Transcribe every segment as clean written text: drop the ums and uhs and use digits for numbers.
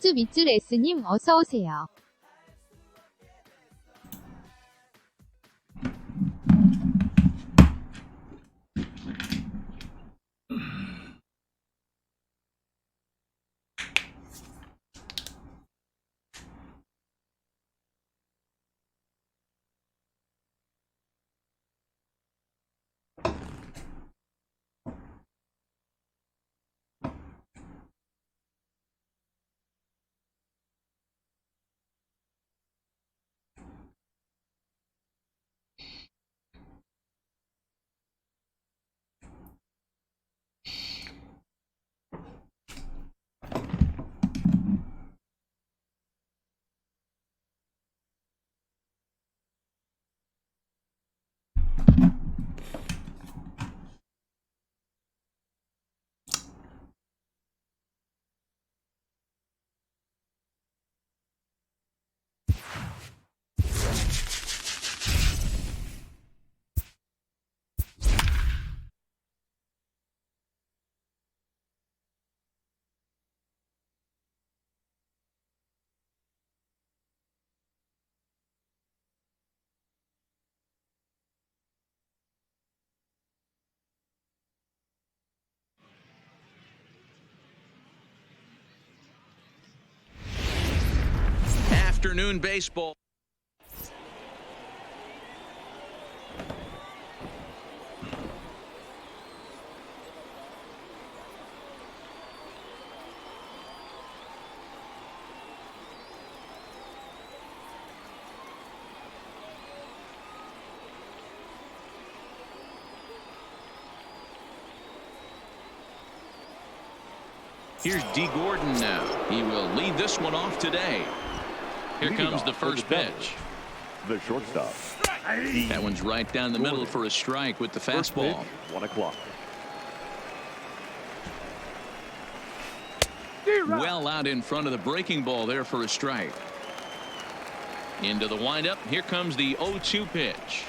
타주 밑줄 S님 어서오세요. Afternoon baseball. Here's D. Gordon now. He will lead this one off today. Here comes the first pitch. The shortstop. That one's right down the middle for a strike with the fastball. 1 o'clock. Well out in front of the breaking ball there for a strike. Into the windup. Here comes the 0-2 pitch.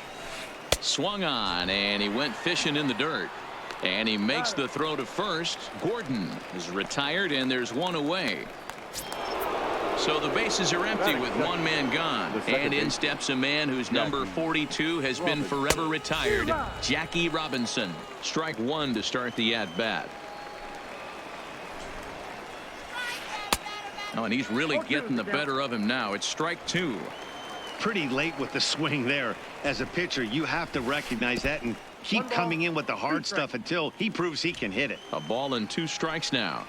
Swung on and he went fishing in the dirt. And he makes the throw to first. Gordon is retired and there's one away. So the bases are empty with one man gone. And in steps a man whose number 42 has been forever retired, Jackie Robinson. Strike one to start the at-bat. Oh, and he's really getting the better of him now. It's strike two. Pretty late with the swing there. As a pitcher, you have to recognize that and keep coming in with the hard stuff until he proves he can hit it. A ball and 2 strikes now.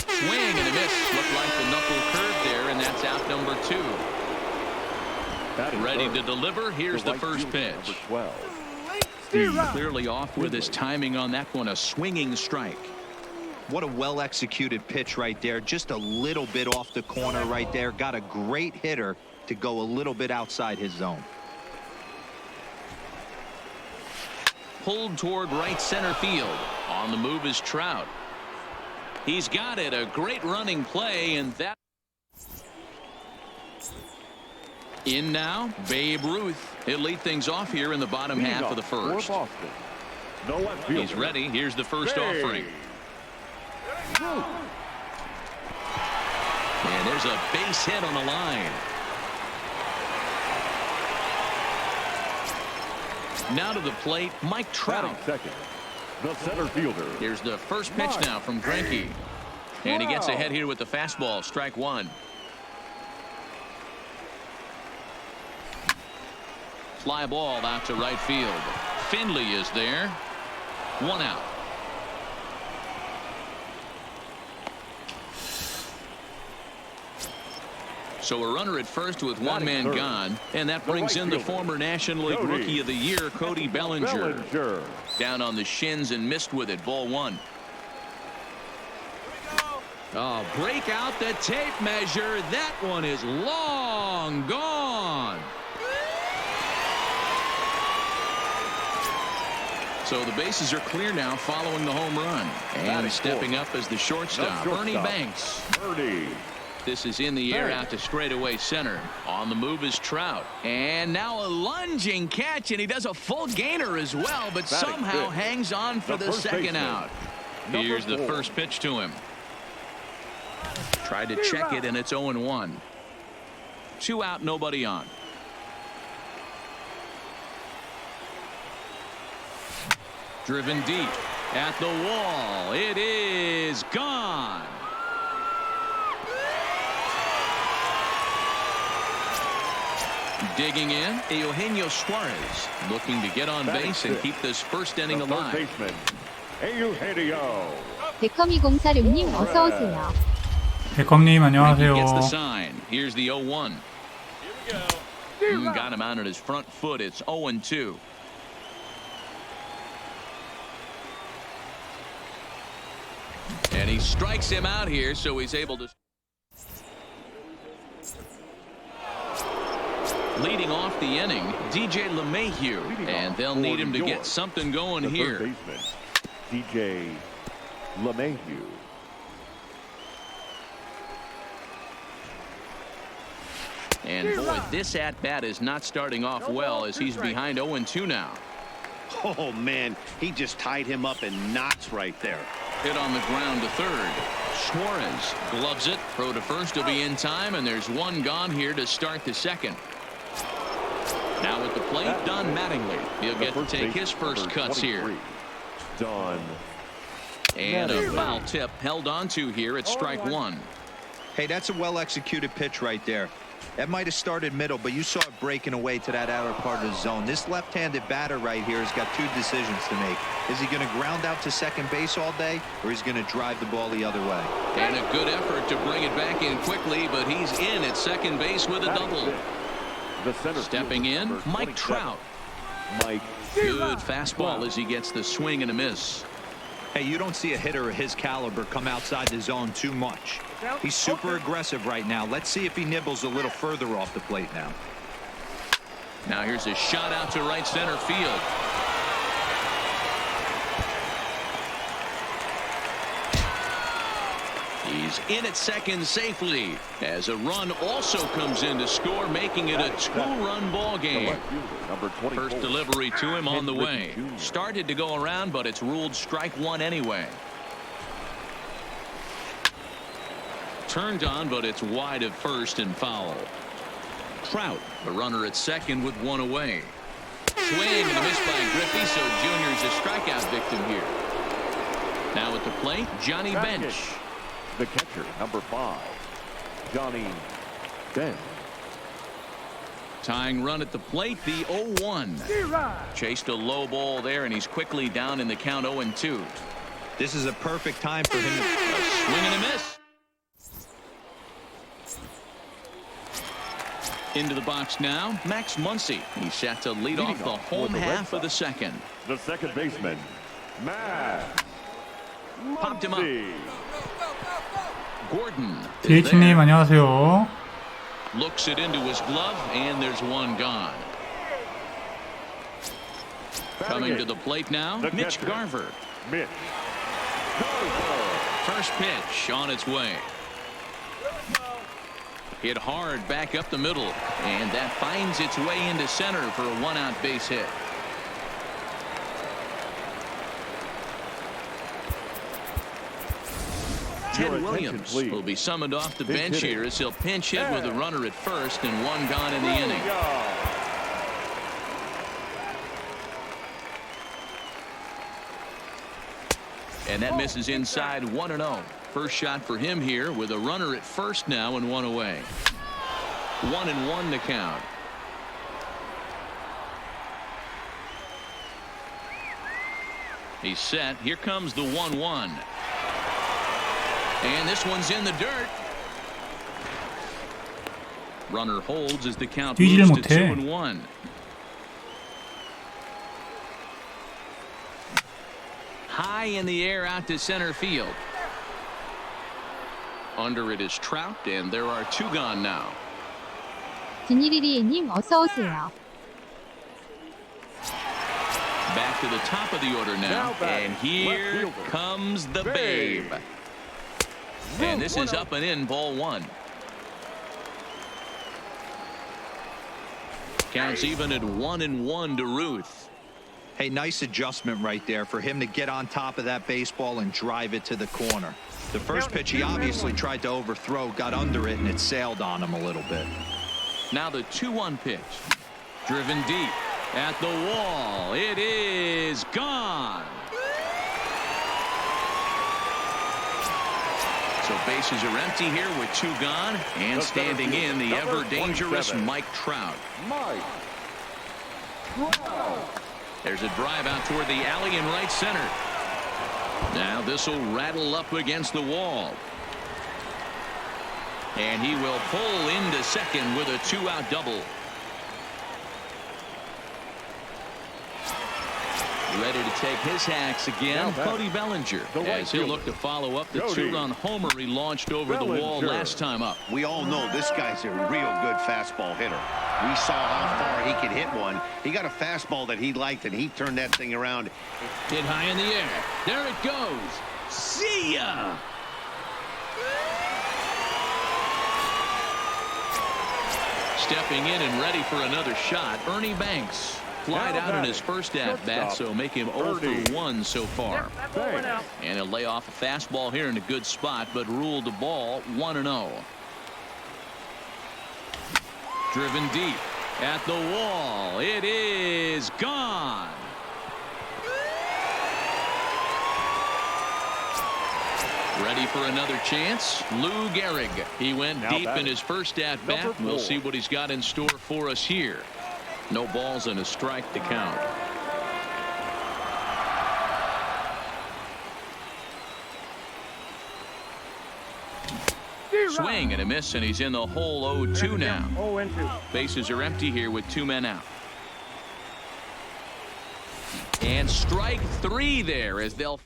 Swing and a miss. Looked like the knuckle curve there, and that's out number 2. Ready to deliver. Here's the first pitch. Clearly off with his timing on that one. A swinging strike. What a well executed pitch right there. Just a little bit off the corner right there. Got a great hitter to go a little bit outside his zone. Pulled toward right center field. On the move is Trout. He's got it. A great running play, and that in now. Babe Ruth. He'll lead things off here in the bottom half of the first. He's ready. Here's the first offering. And there's a base hit on the line. Now to the plate, Mike Trout. Second, the center fielder. Here's the first pitch now from Greinke. And he gets ahead here with the fastball. Strike one. Fly ball out to right field. Finley is there. 1 out. So a runner at first with one man gone, and that brings in the former National League Rookie of the Year, Cody Bellinger. Down on the shins and missed with it. Ball one. Oh, break out the tape measure. That one is long gone. So the bases are clear now following the home run. And stepping up as the shortstop, Ernie Banks. This is in the air out to straightaway center. On the move is Trout. And now a lunging catch, and he does a full gainer as well, but somehow hangs on for the second out. Here's the first pitch to him. Tried to check it, and it's 0-1. 2 out, nobody on. Driven deep at the wall. It is gone. Digging in, Eugenio Suarez looking to get on base and keep this first inning alive. Baseman, Eugenio. 데커미04님 어서 오세요. 백컴님 Frankie gets the 안녕하세요. sign. Here's the 0-1. Got him out on his front foot. It's 0-2. And he strikes him out here, so he's able to. Leading off the inning, DJ LeMahieu, and they'll need him to get something going The here. third baseman, DJ LeMahieu. And boy, this at-bat is not starting off well as he's behind 0-2 now. Oh, man, he just tied him up in knots right there. Hit on the ground to third. Suarez gloves it. Throw to first will be in time, and there's one gone here to start the second. Now at the plate, Don Mattingly. He'll get to take his first cuts here. Don. And a foul tip held onto here at strike one. Hey, that's a well-executed pitch right there. That might have started middle, but you saw it breaking away to that outer part of the zone. This left-handed batter right here has got two decisions to make. Is he going to ground out to second base all day, or is he going to drive the ball the other way? And a good effort to bring it back in quickly, but he's in at second base with a double. The center Stepping fielder, in, number Mike 27. Trout. Mike. Good fastball as he gets the swing and a miss. Hey, you don't see a hitter of his caliber come outside the zone too much. He's super aggressive right now. Let's see if he nibbles a little further off the plate now. Now here's a shot out to right center field. He's in at second safely as a run also comes in to score, making it a two-run ball game. Left fielder, number 24. First delivery to him on the way. Hendrick Jr. Started to go around, but it's ruled strike one anyway. Turned on, but it's wide of first and foul. Trout, the runner at second with one away. Swing and a miss by Griffey, so Junior's a strikeout victim here. Now at the plate, Johnny Bench. The catcher, number 5, Johnny Bench. Tying run at the plate, the 0-1. Chased a low ball there, and he's quickly down in the count 0-2. This is a perfect time for him to... A swing and a miss. Into the box now, Max Muncy. He's set to lead off the home half of the second. The second baseman, Matt. Popped him up. Gordon is DH님 there. 안녕하세요. Looks it into his glove, and there's one gone. Coming to the plate now, The Mitch catcher. Garver. Mitch Garver. First pitch on its way. Hit hard back up the middle, and that finds its way into center for a one-out base hit. Ted Your attention, Williams please. will be summoned off the Big bench hitting. here as he'll pinch hit with a runner at first and one gone in the inning. And that misses inside 1-0. First shot for him here with a runner at first now and one away. 1-1 to count. He's set. Here comes the 1-1. And this one's in the dirt. Runner holds as the count 뛰지를 moves to 못해. 2-1. High in the air out to center field. Under it is Trout, and there are two gone now. 디니리리에님 어서 오세요. Back to the top of the order now, and here comes the Babe. And this is up and in, ball one. Counts even at 1-1 to Ruth. Hey, nice adjustment right there for him to get on top of that baseball and drive it to the corner. The first pitch he obviously tried to overthrow, got under it, and it sailed on him a little bit. Now the 2-1 pitch. Driven deep at the wall. It is gone. So bases are empty here with 2 gone. And standing in, the ever-dangerous Mike Trout. Mike Trout. There's a drive out toward the alley in right center. Now this will rattle up against the wall. And he will pull into second with a 2-out double. Ready to take his hacks again, Cody Bellinger, as he'll look to follow up the 2-run homer he launched over the wall last time up. We all know this guy's a real good fastball hitter. We saw how far he could hit one. He got a fastball that he liked, and he turned that thing around. Hit high in the air. There it goes. See ya! Stepping in and ready for another shot, Ernie Banks. Flied out in his first at-bat, so make him 0 for 1 so far. And he'll lay off a fastball here in a good spot, but ruled the ball 1-0. Driven deep at the wall. It is gone. Ready for another chance. Lou Gehrig. He went deep in his first at-bat. We'll see what he's got in store for us here. No balls and a strike to count. Swing and a miss, and he's in the hole 0-2 now. Bases are empty here with 2 men out. And strike 3 there as they'll.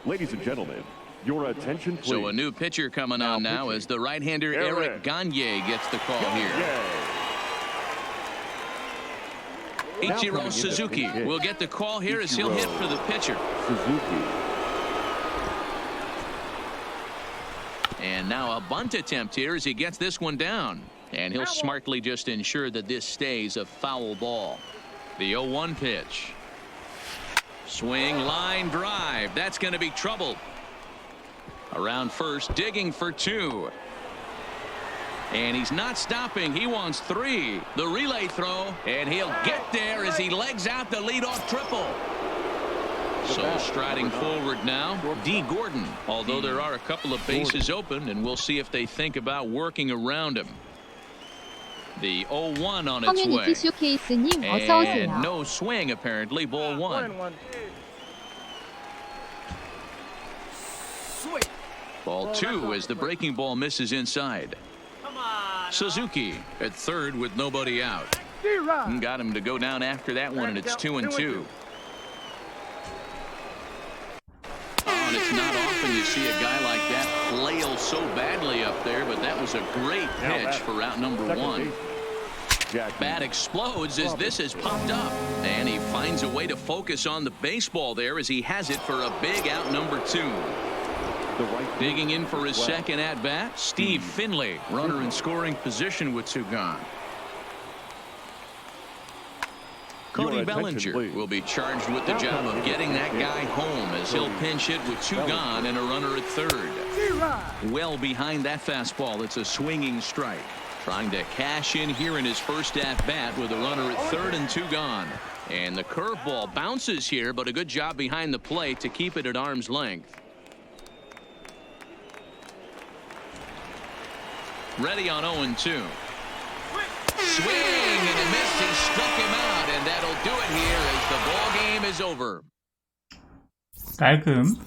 Ladies and gentlemen, your attention, please. So a new pitcher coming on now as the right-hander Eric Gagne gets the call here. Ichiro Suzuki will get the call here as he'll hit for the pitcher. And now a bunt attempt here as he gets this one down. And he'll smartly just ensure that this stays a foul ball. The 0-1 pitch. Swing, line drive. That's going to be trouble. Around first, digging for 2. And he's not stopping. He wants 3. The relay throw, and he'll get there as he legs out the leadoff triple. So striding forward now, D. Gordon. Although there are a couple of bases open, and we'll see if they think about working around him. The 0-1 on its 커뮤니티 way. 쇼케이스님 어서 오세요. And no swing apparently. Ball 1. Ball 2 as the breaking ball misses inside. Suzuki at third with nobody out. Got him to go down after that one, and it's 2-2. And it's not often you see a guy like that flail so badly up there, but that was a great pitch for out number 1. Bat explodes as this is popped up, and he finds a way to focus on the baseball there as he has it for a big out number 2. Digging in for his second at-bat, Steve Finley, runner in scoring position with 2 gone. Cody Bellinger will be charged with the job of getting that guy home as he'll pinch hit with 2 gone and a runner at third. Well behind that fastball, it's a swinging strike. Trying to cash in here in his first at-bat with a runner at third and 2 gone. And the curveball bounces here, but a good job behind the plate to keep it at arm's length. Ready on 0-2. Swing and a miss. He struck him out, and that'll do it here as the ball game is over. 깔끔.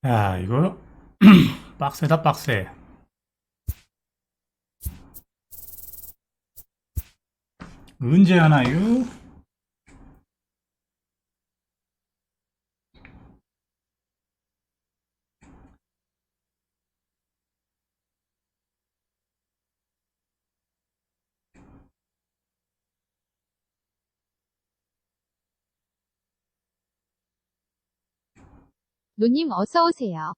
야, 이거 빡세다 빡세. 언제 하나요? 노님 어서 오세요.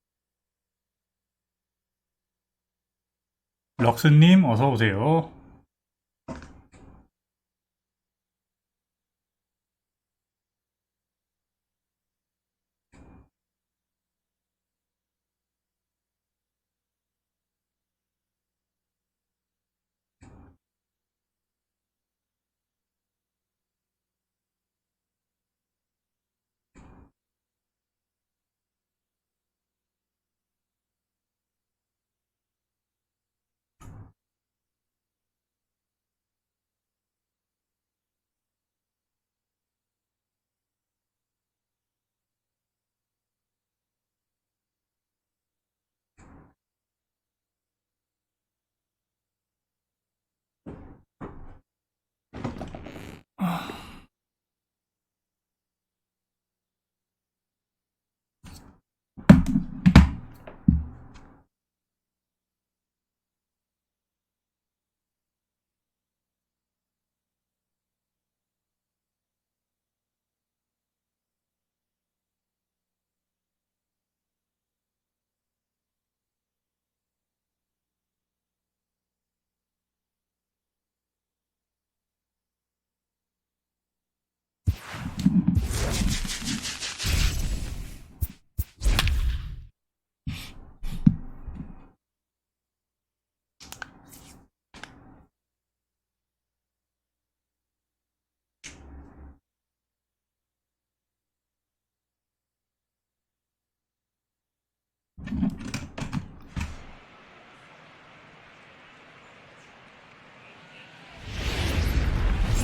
럭스님 어서 오세요.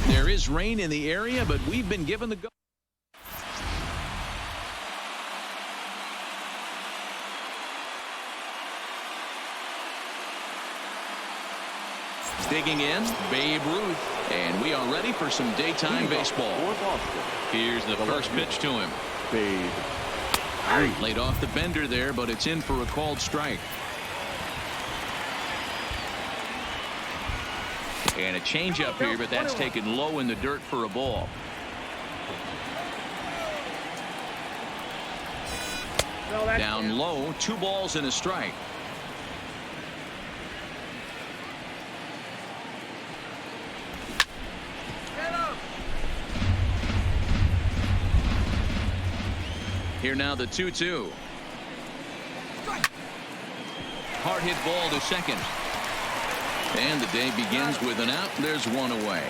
There is rain in the area, but we've been given the go. Digging in, Babe Ruth, and we are ready for some daytime baseball. Here's the first pitch to him. Babe. Laid off the bender there, but it's in for a called strike. And a changeup here, but that's taken low in the dirt for a ball. Down low, 2 balls and a strike. Here now the 2-2. Hard hit ball to second. And the day begins with an out. There's one away.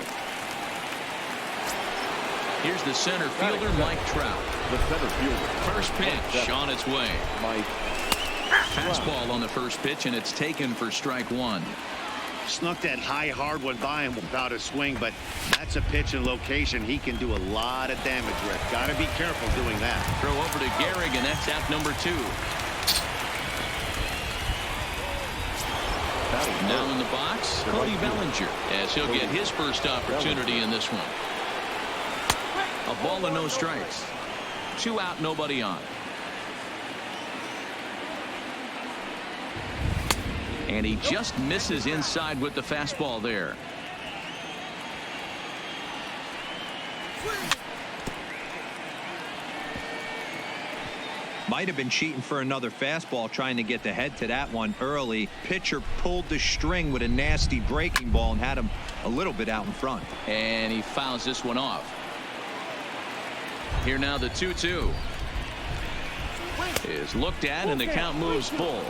Here's the center fielder, Mike Trout. The center fielder. First pitch on its way. Mike. Fastball on the first pitch, and it's taken for strike 1. Snuck that high hard one by him without a swing, but that's a pitch and location he can do a lot of damage with. Got to be careful doing that. Throw over to Gehrig, and that's out number 2. Now in the box, Cody Bellinger, as he'll get his first opportunity in this one. A ball and no strikes. 2 out, nobody on. And he just misses inside with the fastball there. Might have been cheating for another fastball, trying to get the head to that one early. Pitcher pulled the string with a nasty breaking ball and had him a little bit out in front. And he fouls this one off. Here now the 2-2 is looked at, and the count moves full.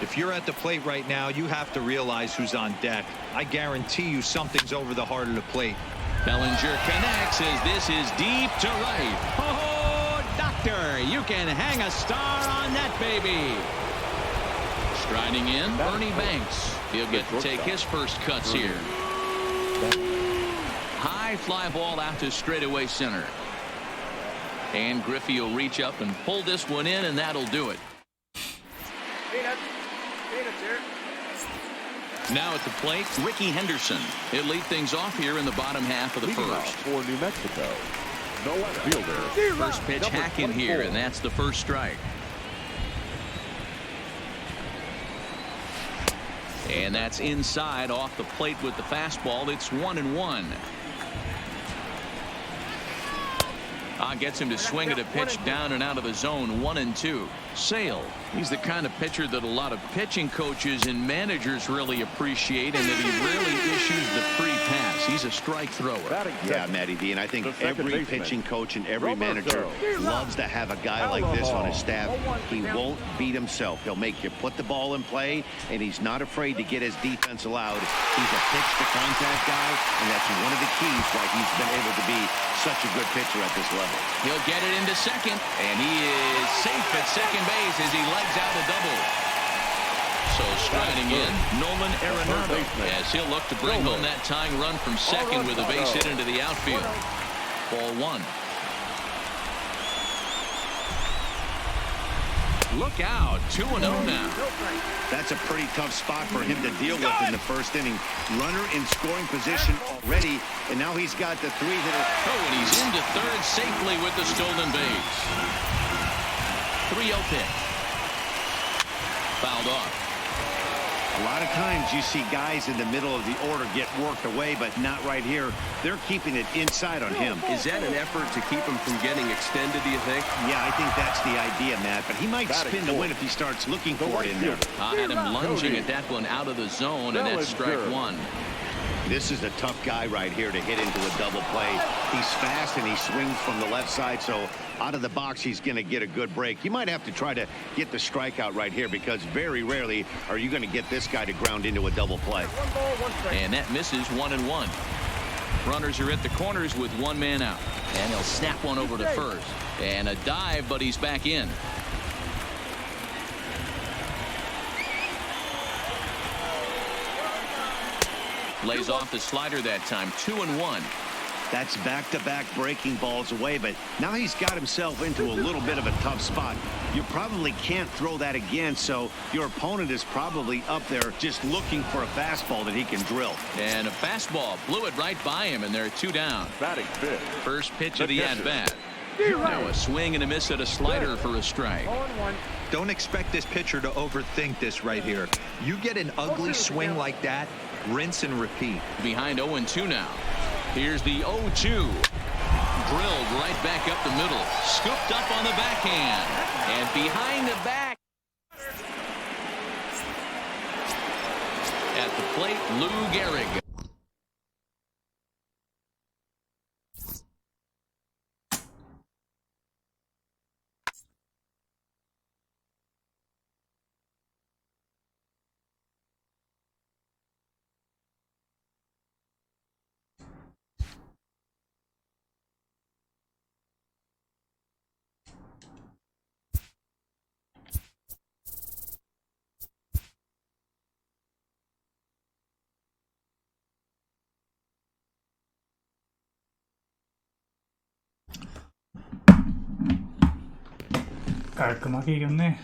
If you're at the plate right now, you have to realize who's on deck. I guarantee you something's over the heart of the plate. Bellinger connects as this is deep to right. Oh, doctor, you can hang a star on that baby. Striding in, Bernie Banks. He'll get to take his first cuts here. High fly ball out to straightaway center. And Griffey will reach up and pull this one in, and that'll do it. Now at the plate, Ricky Henderson. He'll lead things off here in the bottom half of the first. For New Mexico, the left fielder. First pitch hack in here, and that's the first strike. And that's inside off the plate with the fastball. It's 1-1. A Gets him to swing at a pitch down and out of the zone. 1-2. Sale. He's the kind of pitcher that a lot of pitching coaches and managers really appreciate, and that he rarely issues the free pass. He's a strike thrower. Yeah, Matty D, and I think The second every baseman. pitching coach and every manager Roberto. loves to have a guy like this on his staff. He won't beat himself. He'll make you put the ball in play, and he's not afraid to get his defense allowed. He's a pitch-to-contact guy, and that's one of the keys why he's been able to be such a good pitcher at this level. He'll get it into second, and he is safe at second base as he legs out a double. So striding in, Nolan Arenado, as he'll look to bring home that tying run from second with a base hit into the outfield. Ball 1. Look out, 2-0 now. That's a pretty tough spot for him to deal with in the first inning. Runner in scoring position already, and now he's got the 3-hitter. Oh, and he's into third safely with the stolen base. 3-0 pitch. Fouled off. A lot of times you see guys in the middle of the order get worked away, but not right here. They're keeping it inside on him. Is that an effort to keep him from getting extended, do you think? Yeah, I think that's the idea, Matt. But he might spin the win if he starts looking for it in there. Had him lunging at that one out of the zone, and that's strike 1. This is a tough guy right here to hit into a double play. He's fast and he swings from the left side, so out of the box he's going to get a good break. You might have to try to get the strikeout right here, because very rarely are you going to get this guy to ground into a double play. And that misses. 1-1. Runners are at the corners with one man out, and he'll snap one over to first. And a dive, but he's back in. Lays off the slider that time. 2-1. That's back-to-back breaking balls away, but now he's got himself into a little bit of a tough spot. You probably can't throw that again, so your opponent is probably up there just looking for a fastball that he can drill. And a fastball blew it right by him, and they're 2 down. Batting fifth. First pitch of the at-bat. Now a swing and a miss at a slider for a strike. Don't expect this pitcher to overthink this right here. You get an ugly swing like that, rinse and repeat. Behind 0-2 now. Here's the 0-2. Drilled right back up the middle. Scooped up on the backhand. And behind the back. At the plate, Lou Gehrig. 깔끔하게 이겼네.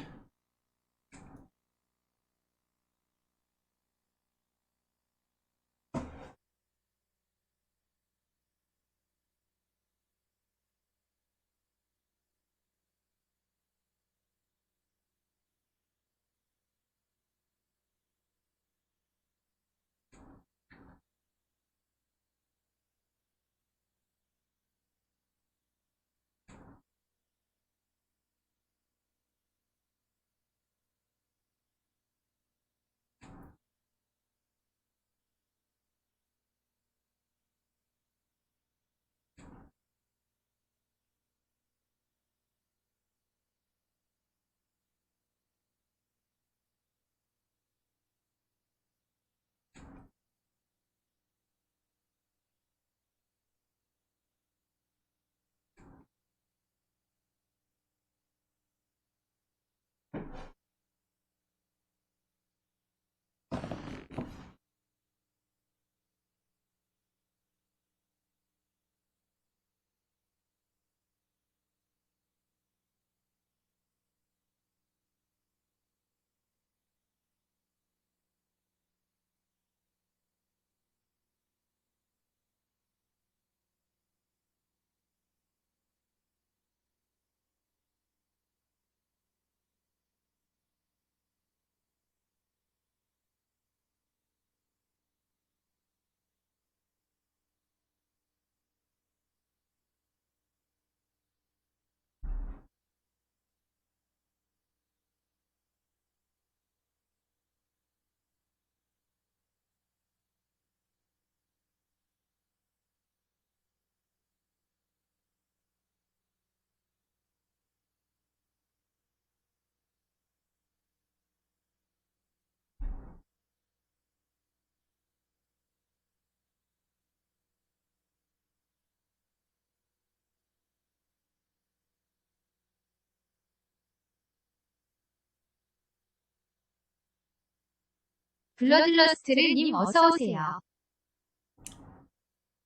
블러들러스트를 님 어서오세요.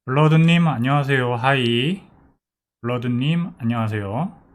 블러드님 안녕하세요. 하이. 블러드님 안녕하세요.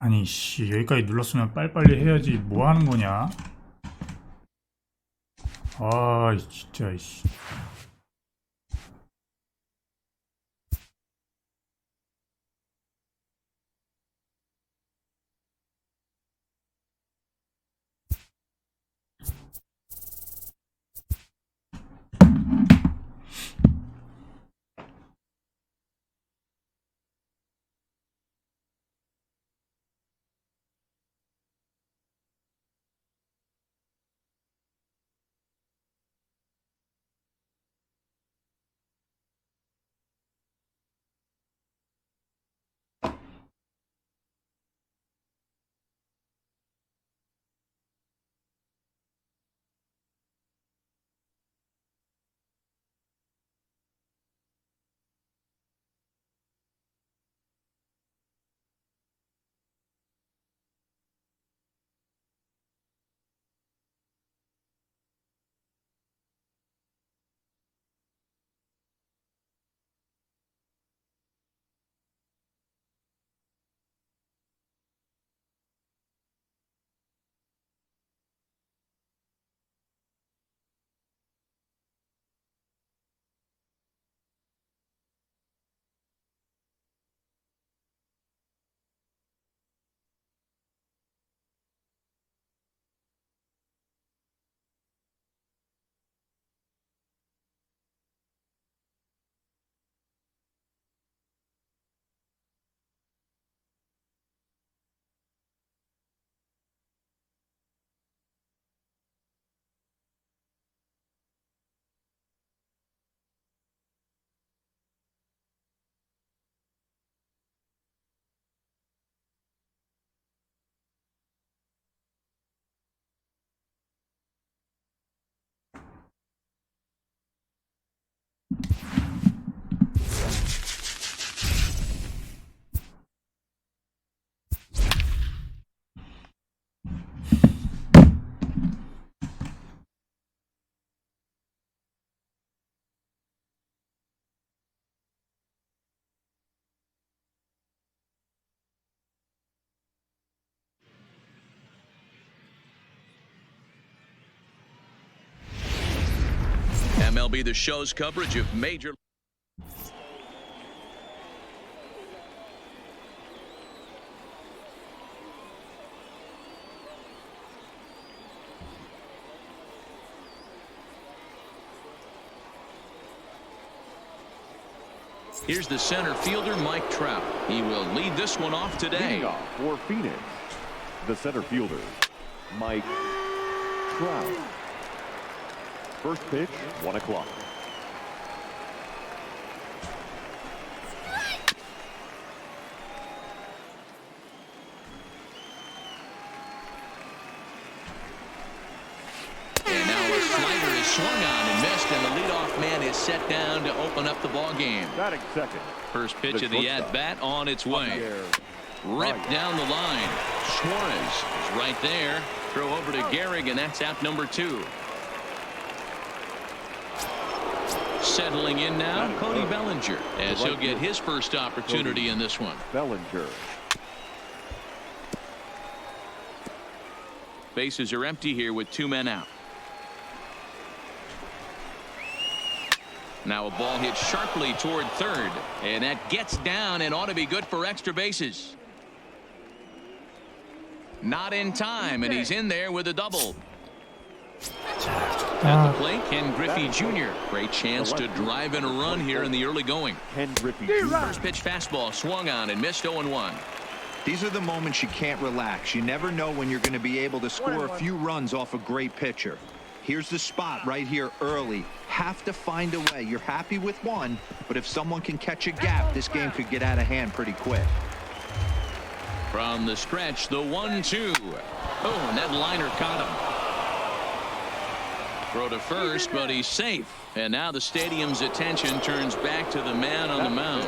아니 씨 여기까지 눌렀으면 빨리빨리 해야지 뭐 하는 거냐? 아 진짜 씨. MLB The Show's coverage of major. Here's the center fielder, Mike Trout. He will lead this one off today. Leading off for Phoenix, the center fielder, Mike Trout. First pitch, 1 o'clock. And now a slider is swung on and missed, and the leadoff man is set down to open up the ball game. Batting second. First pitch of the at-bat on its way. Ripped down the line. Suarez is right there. Throw over to Gehrig, and that's out number 2. Settling in now, Cody Bellinger, as he'll get his first opportunity in this one. Bellinger. Bases are empty here with 2 men out. Now a ball hit sharply toward third, and that gets down and ought to be good for extra bases. Not in time, and he's in there with a double. At the plate, Ken Griffey Jr. Great chance to drive in a run here in the early going. Ken Griffey Jr. First pitch fastball swung on and missed 0-1. These are the moments you can't relax. You never know when you're going to be able to score a few runs off a great pitcher. Here's the spot right here early. Have to find a way. You're happy with one, but if someone can catch a gap, this game could get out of hand pretty quick. From the stretch, the 1-2. Oh, and that liner caught him. Throw to first, but he's safe. And now the stadium's attention turns back to the man on the mound.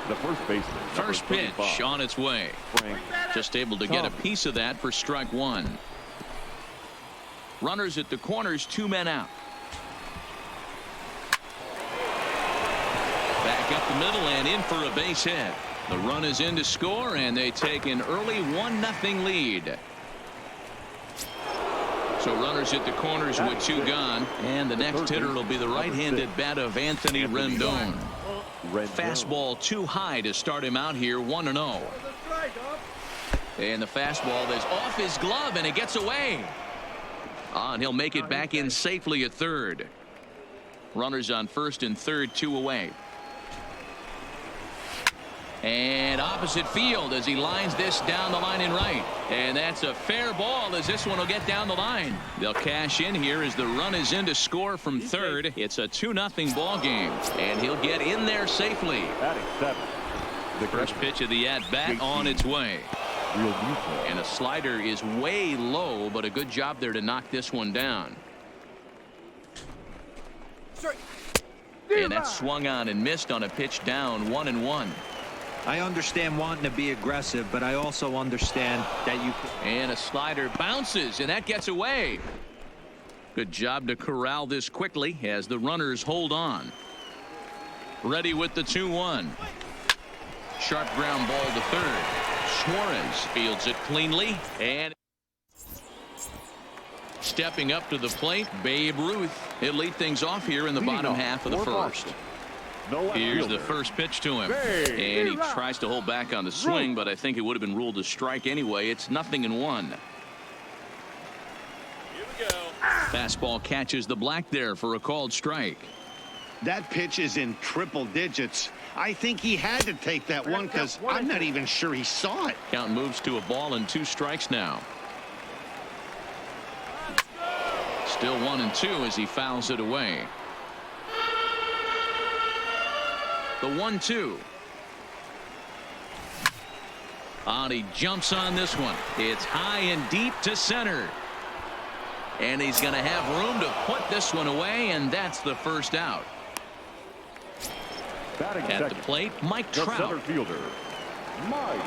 The first baseman. First pitch 35. on its way. Frank Just able to get a piece of that for strike 1. Runners at the corners, 2 men out. Back up the middle and in for a base hit. The run is in to score, and they take an early 1-0 lead. So runners at the corners with 2 gone, and the next hitter will be the right-handed bat of Anthony Rendon. Fastball too high to start him out here, 1-0. And the fastball is off his glove, and it gets away. And he'll make it back in safely at third. Runners on first and third, 2 away. And opposite field as he lines this down the line in right. And that's a fair ball as this one will get down the line. They'll cash in here as the run is in to score from third. It's a 2-0 ball game. And he'll get in there safely. Batting 7. The first pitch of the at-bat on its way. And a slider is way low, but a good job there to knock this one down. And that swung on and missed on a pitch down, 1-1. I understand wanting to be aggressive, but I also understand that you. And a slider bounces, and that gets away. Good job to corral this quickly as the runners hold on. Ready with the 2-1. Sharp ground ball to third. Suarez fields it cleanly, and stepping up to the plate, Babe Ruth. He'll lead things off here in the bottom half of the first. Here's the first pitch to him, and he tries to hold back on the swing, but I think it would have been ruled a strike anyway. It's 0-1. Fastball catches the black there for a called strike. That pitch is in triple digits. I think he had to take that one because I'm not even sure he saw it. Count moves to a ball and 2 strikes now. Still 1-2 as he fouls it away. The 1-2. And he jumps on this one. It's high and deep to center. And he's going to have room to put this one away, and that's the first out. At the plate, Mike Trout. Center fielder, Mike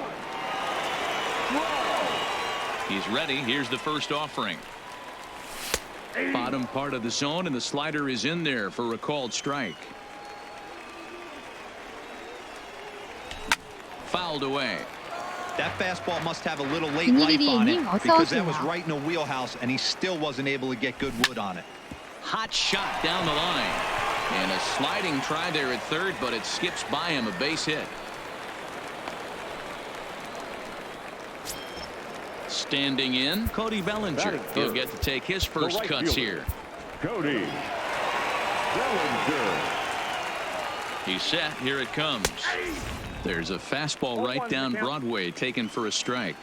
Trout. He's ready. Here's the first offering. Bottom part of the zone, and the slider is in there for a called strike. Fouled away. That fastball must have a little late life on it because that was right in the wheelhouse, and he still wasn't able to get good wood on it. Hot shot down the line. And a sliding try there at third, but it skips by him, a base hit. Standing in, Cody Bellinger. He'll get to take his first cuts here. Cody Bellinger. He's set. Here it comes. There's a fastball right down Broadway taken for a strike.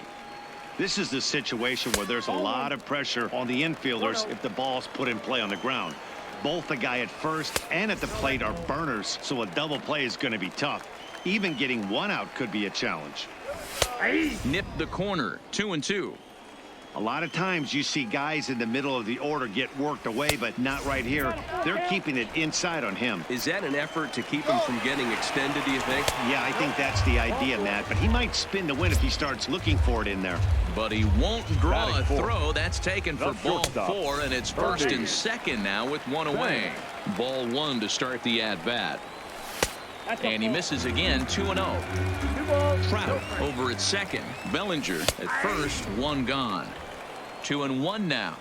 This is the situation where there's a lot of pressure on the infielders if the ball's put in play on the ground. Both the guy at first and at the plate are burners, so a double play is going to be tough. Even getting one out could be a challenge. Nipped the corner, 2-2. A lot of times you see guys in the middle of the order get worked away, but not right here. They're keeping it inside on him. Is that an effort to keep him from getting extended, do you think? Yeah, I think that's the idea, Matt, but he might spin the win if he starts looking for it in there. But he won't draw a throw. That's taken for ball 4, and it's first and second now with 1 away. Ball 1 to start the at-bat. And he misses again, 2-0. Trout over at second. Bellinger at first, 1 gone. 2-1 now.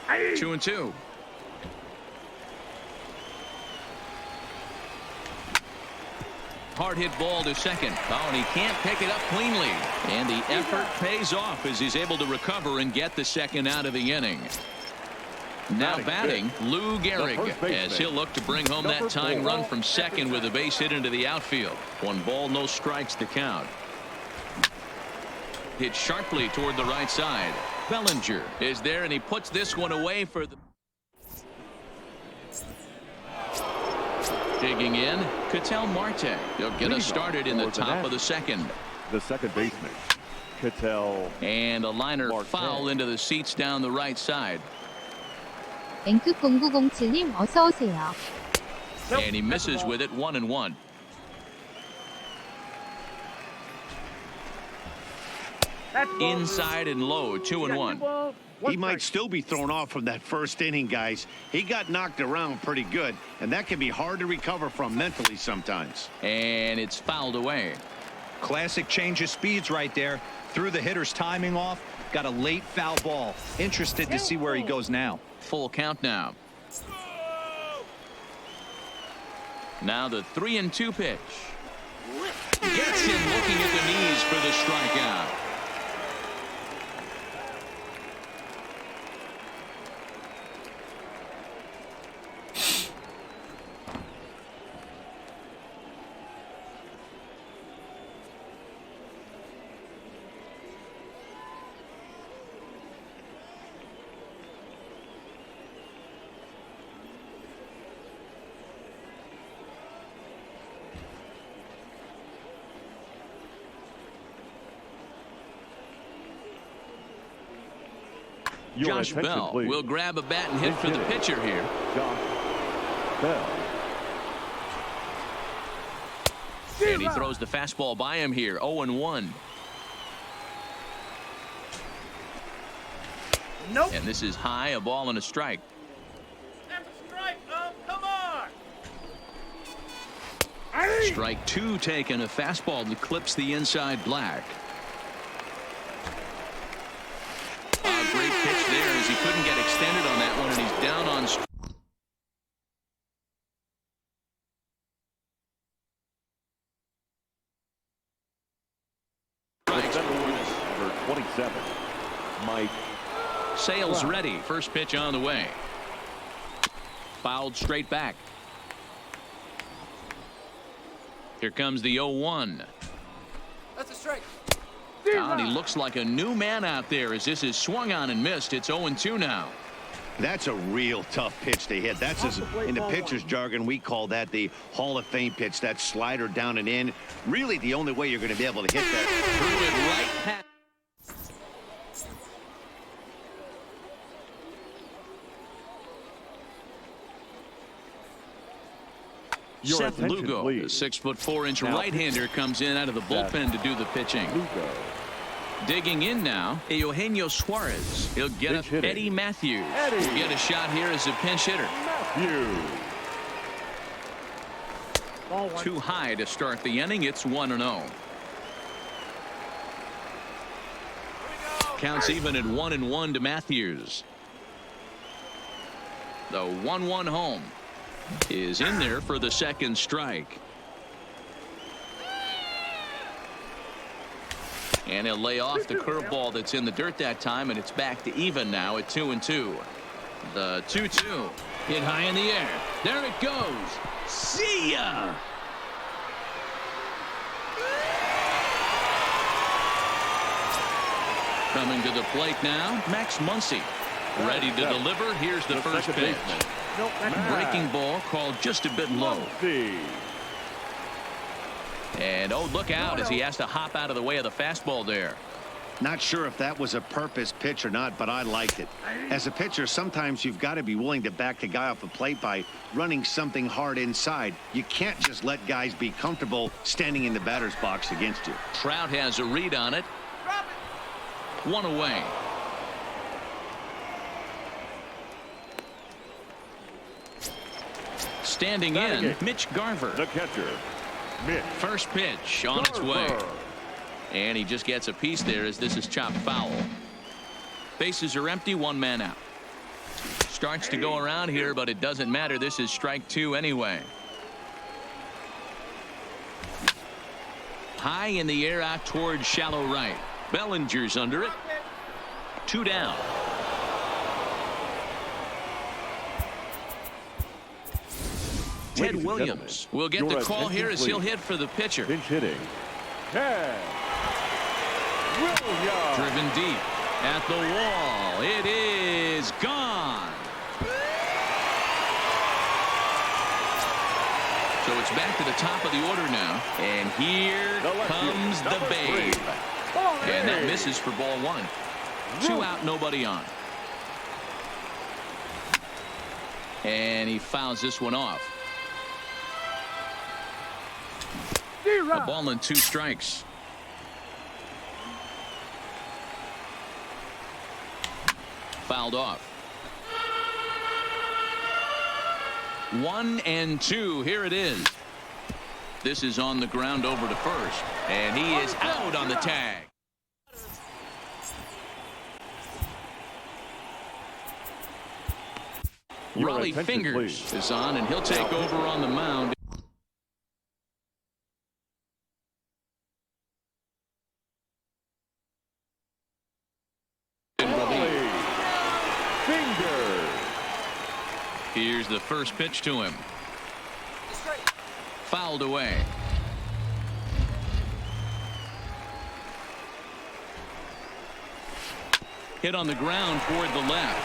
2-2. Hard hit ball to second. Oh, and he can't pick it up cleanly. And the effort pays off as he's able to recover and get the second out of the inning. Now batting, Lou Gehrig, as he'll look to bring home that tying run from second with a base hit into the outfield. 1 ball, no strikes to count. Hit sharply toward the right side. Bellinger is there, and he puts this one away for the. Digging in, Ketel Marte. He'll get us started in the top of the second. The second baseman, Ketel. And a liner foul into the seats down the right side. 앵크 0907님 어서 오세요. And he misses with it, 1-1. Inside and low, 2-1. He might still be thrown off from that first inning, guys. He got knocked around pretty good, and that can be hard to recover from mentally sometimes. And it's fouled away. Classic change of speeds right there. Threw the hitter's timing off. Got a late foul ball. Interested to see where he goes now. Full count now. Now the 3-2 pitch. Gets him looking at the knees for the strikeout. Your Josh attention, Bell please. will grab a bat and hit for the Hitting. pitcher here. Josh Bell. And he throws the fastball by him here, 0-1. Nope. And this is high, a ball and a strike. That's a strike. Oh, come on. Strike two taken, a fastball that clips the inside black. Great pitch there as he couldn't get extended on that one, and he's down on strike. Number 27, Mike. Sales ready. First pitch on the way. Fouled straight back. Here comes the 0-1. That's a strike. And he looks like a new man out there as this is swung on and missed. It's 0-2 now. That's a real tough pitch to hit. That's in the pitcher's jargon, we call that the Hall of Fame pitch. That slider down and in. Really the only way you're going to be able to hit that. Threw it right past. Your Seth attention, Lugo, the please. 6'4" Now right-hander, comes in out of the bullpen to do the pitching. Lugo. Digging in now, Eugenio Suarez. He'll get Pinch up hitting. Eddie Matthews. Eddie. Will get a shot here as a pinch hitter. Matthews. Too high to start the inning. It's 1-0. Counts even at 1-1 to Matthews. The 1-1 home is in there for the second strike. And he'll lay off the curveball that's in the dirt that time, and it's back to even now at 2-2. The 2-2 hit high in the air. There it goes. See ya. Coming to the plate now, Max Muncy. Ready to deliver. Here's the first second pitch. baseman. Breaking ball called just a bit low. Muncy. And oh, look out as he has to hop out of the way of the fastball there. Not sure if that was a purpose pitch or not, but I liked it. As a pitcher, sometimes you've got to be willing to back the guy off the plate by running something hard inside. You can't just let guys be comfortable standing in the batter's box against you. Trout has a read on it. One away. Standing in, Mitch Garver. The catcher, Mitch First pitch on its way. Garver. And he just gets a piece there as this is chopped foul. Bases are empty, one man out. Starts to go around here, but it doesn't matter. This is strike two anyway. High in the air out towards shallow right. Bellinger's under it. Two down. Ted Ladies and Williams will get your the call attention, here as he'll please. hit for the pitcher. Pinch hitting, Ted Williams. Driven deep at the wall. It is gone. So it's back to the top of the order now. And here The lefty, comes the number Babe. 3. And that misses for ball one. Two out, nobody on. And he fouls this one off. A ball and two strikes. fouled off. 1-2. Here it is. This is on the ground over to first, and he is out on the tag. Raleigh Fingers is on, and he'll take over on the mound. Here's the first pitch to him. Fouled away. Hit on the ground toward the left.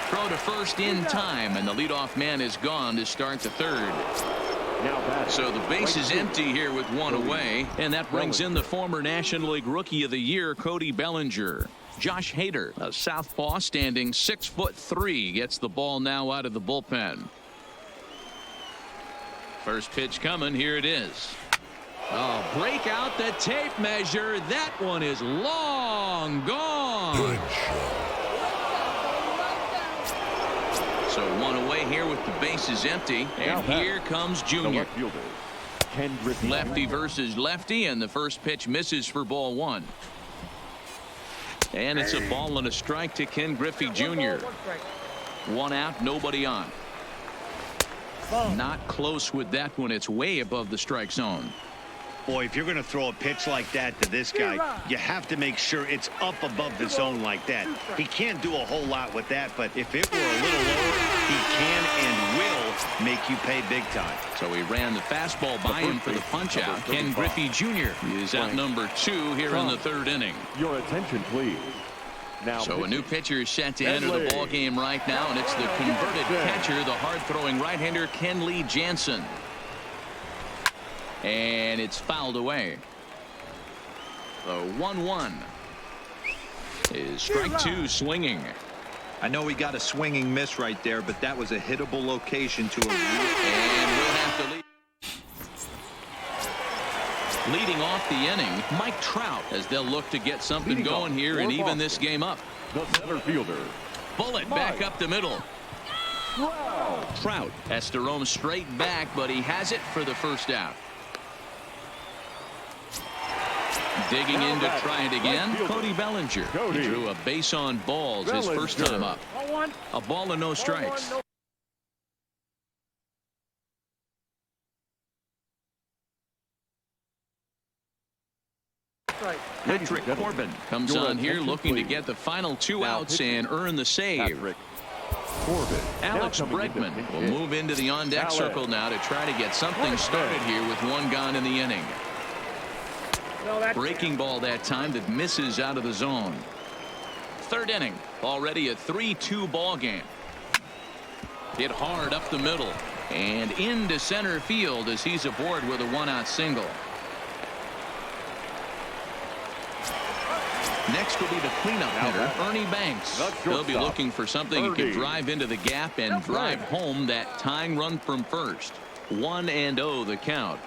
Throw to first in time, and the leadoff man is gone to start the third. So the base is empty here with one away, and that brings in the former National League Rookie of the Year, Cody Bellinger. Josh Hader, a southpaw standing 6'3", gets the ball now out of the bullpen. First pitch coming. Here it is. Oh, break out the tape measure. That one is long gone. Good shot. So one away here with the bases empty, and here comes Junior. Lefty versus lefty, and the first pitch misses for ball one. And it's a ball and a strike to Ken Griffey Jr. One out, nobody on. Not close with that one. It's way above the strike zone. Boy, if you're going to throw a pitch like that to this guy, you have to make sure it's up above the zone like that. He can't do a whole lot with that, but if it were a little lower, he can and will make you pay big time. So he ran the fastball by him for the punch out. Ken Griffey Jr. is out number 2 here in the third inning. Your attention, please. Now, so a new pitcher is set to enter the ball game right now, and it's the converted catcher, the hard-throwing right-hander Kenley Jansen. And it's fouled away. The 1-1 is strike 2 swinging. I know he got a swinging miss right there, but that was a hittable location to a. And we'll have to lead. Leading off the inning, Mike Trout, as they'll look to get something going here and even this game up. The center fielder. Bullet back up the middle. Trout has to roam straight back, but he has it for the first out. Digging in to try it again, Cody Bellinger. He drew a base on balls his first time up. A ball and no strikes. Patrick Corbin comes on here looking to get the final 2 outs and earn the save. Alex Bregman will move into the on-deck circle now to try to get something started here with one gone in the inning. Breaking ball that time that misses out of the zone. Third inning, already a 3-2 ball game. Hit hard up the middle and into center field as he's aboard with a 1-out single. Next will be the cleanup hitter, Ernie Banks. He'll be looking for something he can drive into the gap and drive home that tying run from first. 1-0 the count.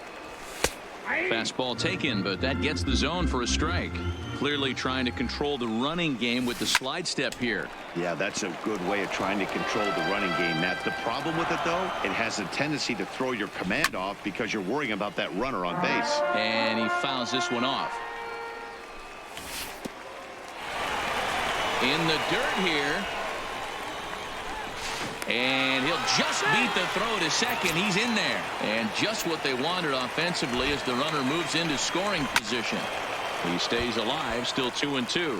Fastball taken, but that gets the zone for a strike. Clearly trying to control the running game with the slide step here. Yeah, that's a good way of trying to control the running game, Matt. The problem with it, though, it has a tendency to throw your command off because you're worrying about that runner on base. And he fouls this one off. In the dirt here. And he'll just beat the throw to second. He's in there. And just what they wanted offensively as the runner moves into scoring position. He stays alive, still 2-2.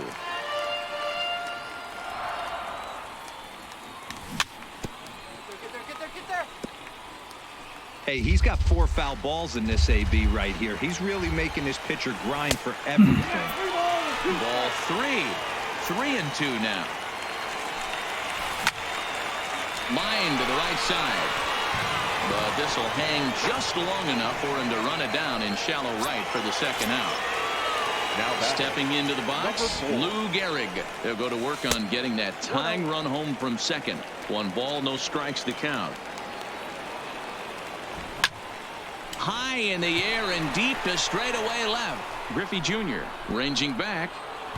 Hey, he's got 4 foul balls in this AB right here. He's really making this pitcher grind for everything. Ball 3. 3-2 now. Line to the right side. But this will hang just long enough for him to run it down in shallow right for the second out. Now stepping into the box, Lou Gehrig. They'll go to work on getting that tying run home from second. 1 ball, no strikes to count. High in the air and deep to straightaway left. Griffey Jr. ranging back.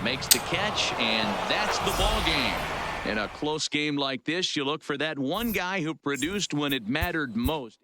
Makes the catch, and that's the ball game. In a close game like this, you look for that one guy who produced when it mattered most.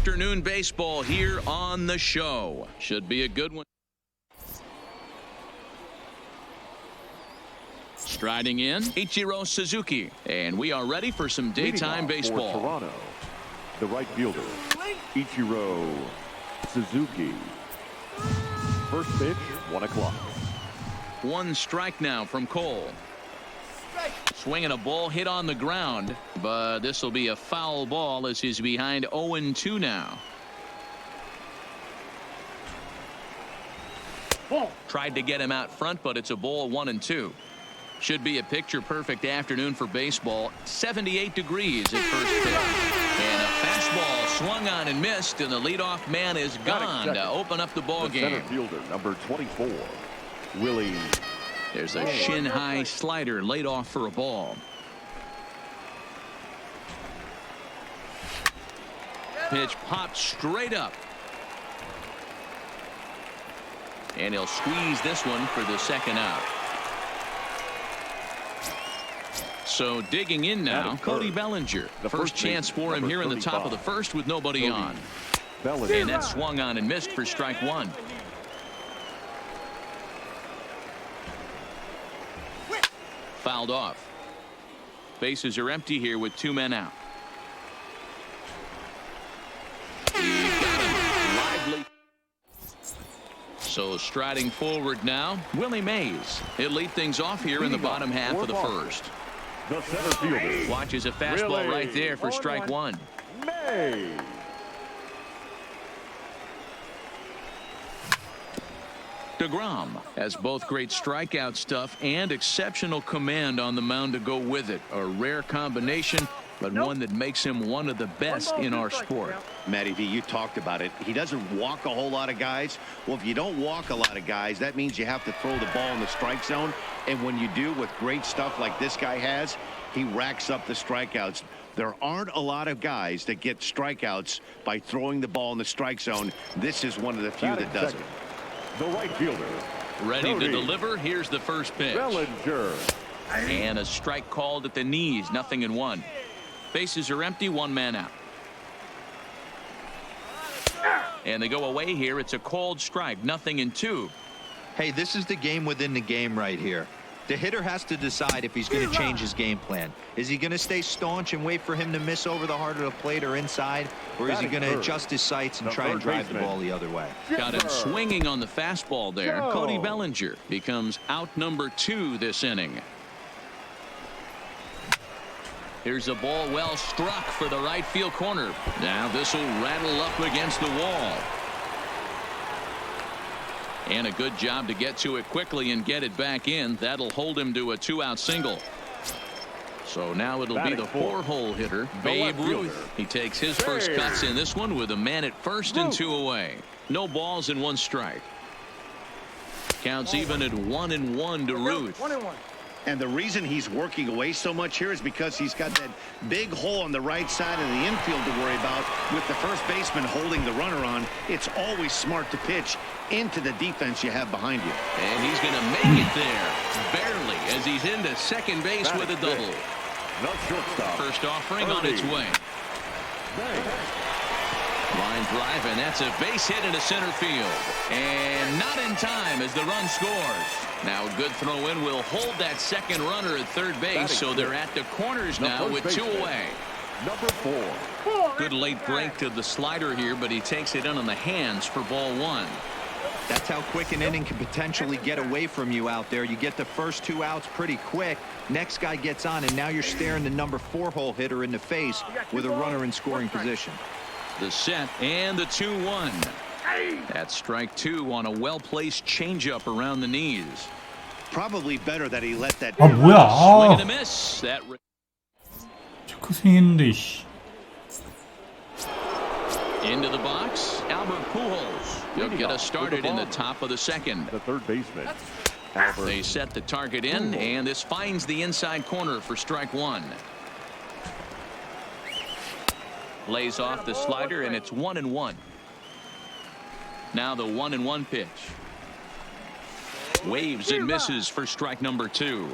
Afternoon baseball here on the show. Should be a good one. Striding in, Ichiro Suzuki. And we are ready for some daytime baseball. For Toronto, the right fielder, Ichiro Suzuki. First pitch, 1 o'clock. One strike now from Cole. Swinging a ball hit on the ground, but this will be a foul ball as he's behind 0-2 now. Tried to get him out front, but it's a ball 1-2. Should be a picture-perfect afternoon for baseball. 78 degrees at first pitch. And a fastball swung on and missed, and the leadoff man is gone to open up the ball game. Center fielder, number 24, Willie. There's a shin-high slider laid off for a ball. Pitch popped straight up. And he'll squeeze this one for the second out. So digging in now, Cody Bellinger. First chance for him here in the top of the first with nobody on. And that swung on and missed for strike one. Fouled off. Bases are empty here with 2 men out. He got him lively. So striding forward now, Willie Mays. He'll lead things off here in the bottom half of the first. The center fielder. Watches a fastball right there for strike one. Mays. DeGrom has both great strikeout stuff and exceptional command on the mound to go with it. A rare combination, but one that makes him one of the best in our sport. Matty V, you talked about it. He doesn't walk a whole lot of guys. Well, if you don't walk a lot of guys, that means you have to throw the ball in the strike zone. And when you do, with great stuff like this guy has, he racks up the strikeouts. There aren't a lot of guys that get strikeouts by throwing the ball in the strike zone. This is one of the few that does it. The right fielder. Ready Cody to deliver. Here's the first pitch. Bellinger. And a strike called at the knees. 0-1. Bases are empty. 1 man out. And they go away here. It's a called strike. 0-2. Hey, this is the game within the game right here. The hitter has to decide if he's going to change his game plan. Is he going to stay staunch and wait for him to miss over the heart of the plate or inside? Or is he going to adjust his sights and try and drive the ball the other way? Got him swinging on the fastball there. Cody Bellinger becomes out number 2 this inning. Here's a ball well struck for the right field corner. Now this will rattle up against the wall. And a good job to get to it quickly and get it back in. That'll hold him to a 2-out single. So now it'll be the 4-hole hitter, Babe Ruth. He takes his first cuts in this one with a man at first and 2 away. No balls and 1 strike. Counts even at 1-1 to Ruth. And the reason he's working away so much here is because he's got that big hole on the right side of the infield to worry about. With the first baseman holding the runner on, it's always smart to pitch into the defense you have behind you. And he's going to make it there, barely, as he's into second base with a double. First offering on its way. Line drive, and that's a base hit into center field. And not in time as the run scores. Now a good throw in will hold that second runner at third base, so they're at the corners now with 2 away. Number 4. Good late break to the slider here, but he takes it in on the hands for ball 1. That's how quick an inning can potentially get away from you out there. You get the first 2 outs pretty quick. Next guy gets on, and now you're staring the number 4-hole hitter in the face with a runner in scoring position. The set and the 2-1. That's strike 2 on a well-placed changeup around the knees. Probably better that he let that. 아 뭐야? Swing and a miss. That 체크 스윙했는데 씨. into the box. Albert Pujols. He'll get us started in the top of the second. The third baseman. They set the target in, and this finds the inside corner for strike 1. Lays off the slider, and it's 1-1. Now the 1-1 pitch. Waves and misses for strike number 2.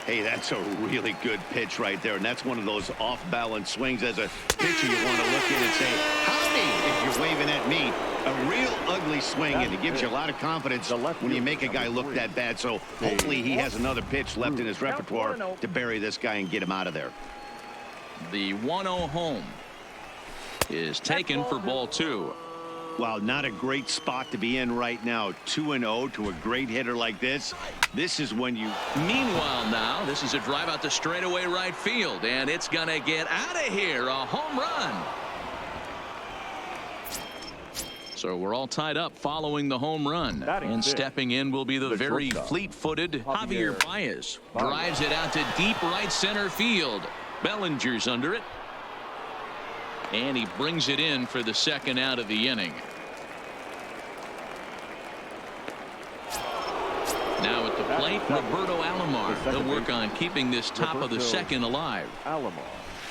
Hey, that's a really good pitch right there, and that's one of those off-balance swings. As a pitcher, you want to look in and say, howdy, if you're waving at me. A real ugly swing, and it gives you a lot of confidence when you make a guy look that bad. So hopefully he has another pitch left in his repertoire to bury this guy and get him out of there. The 1-0 home is taken for ball 2. Wow, not a great spot to be in right now. 2-0 to a great hitter like this. This is when you. Meanwhile now, this is a drive out to straightaway right field, and it's going to get out of here. A home run. So we're all tied up following the home run. And stepping in will be the very fleet-footed Javier Baez. Drives it out to deep right center field. Bellinger's under it. And he brings it in for the second out of the inning. Now at the plate, Roberto Alomar. They'll work on keeping this top of the second alive.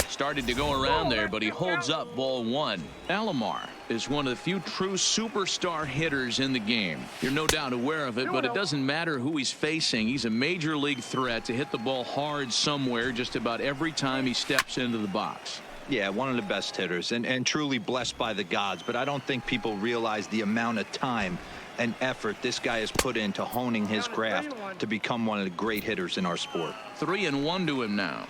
Started to go around there, but he holds up ball 1. Alomar is one of the few true superstar hitters in the game. You're no doubt aware of it, but it doesn't matter who he's facing. He's a major league threat to hit the ball hard somewhere just about every time he steps into the box. Yeah, one of the best hitters and truly blessed by the gods. But I don't think people realize the amount of time and effort this guy has put into honing his craft to become one of the great hitters in our sport. 3-1 to him now.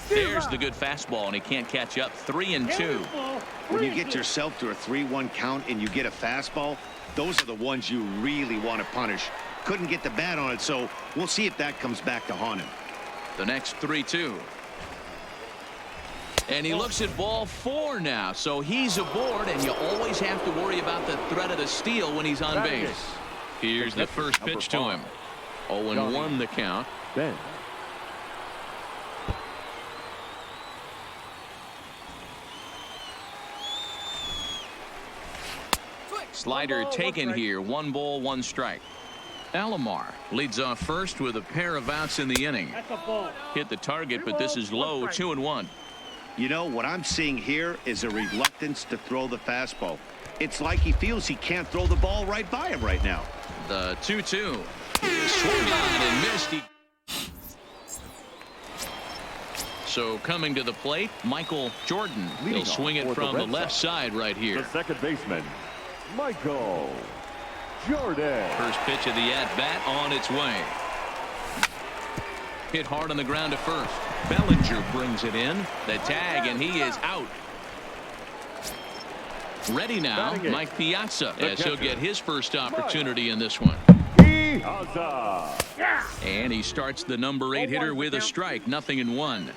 There's the good fastball, and he can't catch up. 3-2. When you get yourself to a 3-1 count and you get a fastball, those are the ones you really want to punish. Couldn't get the bat on it, so we'll see if that comes back to haunt him. The next 3-2. And he looks at ball 4 now, so he's aboard, and you always have to worry about the threat of the steal when he's on base. Here's the first pitch to him. 0-1 the count. Ben. Slider taken here. 1 ball, 1 strike. Alomar leads off first with a pair of outs in the inning. Hit the target, but this is low. 2-1. You know, what I'm seeing here is a reluctance to throw the fastball. It's like he feels he can't throw the ball right by him right now. The 2-2 is swung on and missed. So coming to the plate, Michael Jordan. He'll swing it from the left side right here. The second baseman, Michael Jordan. First pitch of the at-bat on its way. Hit hard on the ground to first. Bellinger brings it in. The tag, and he is out. Ready now, Mike Piazza, as he'll get his first opportunity in this one. And he starts the number 8 hitter with a strike, 0-1.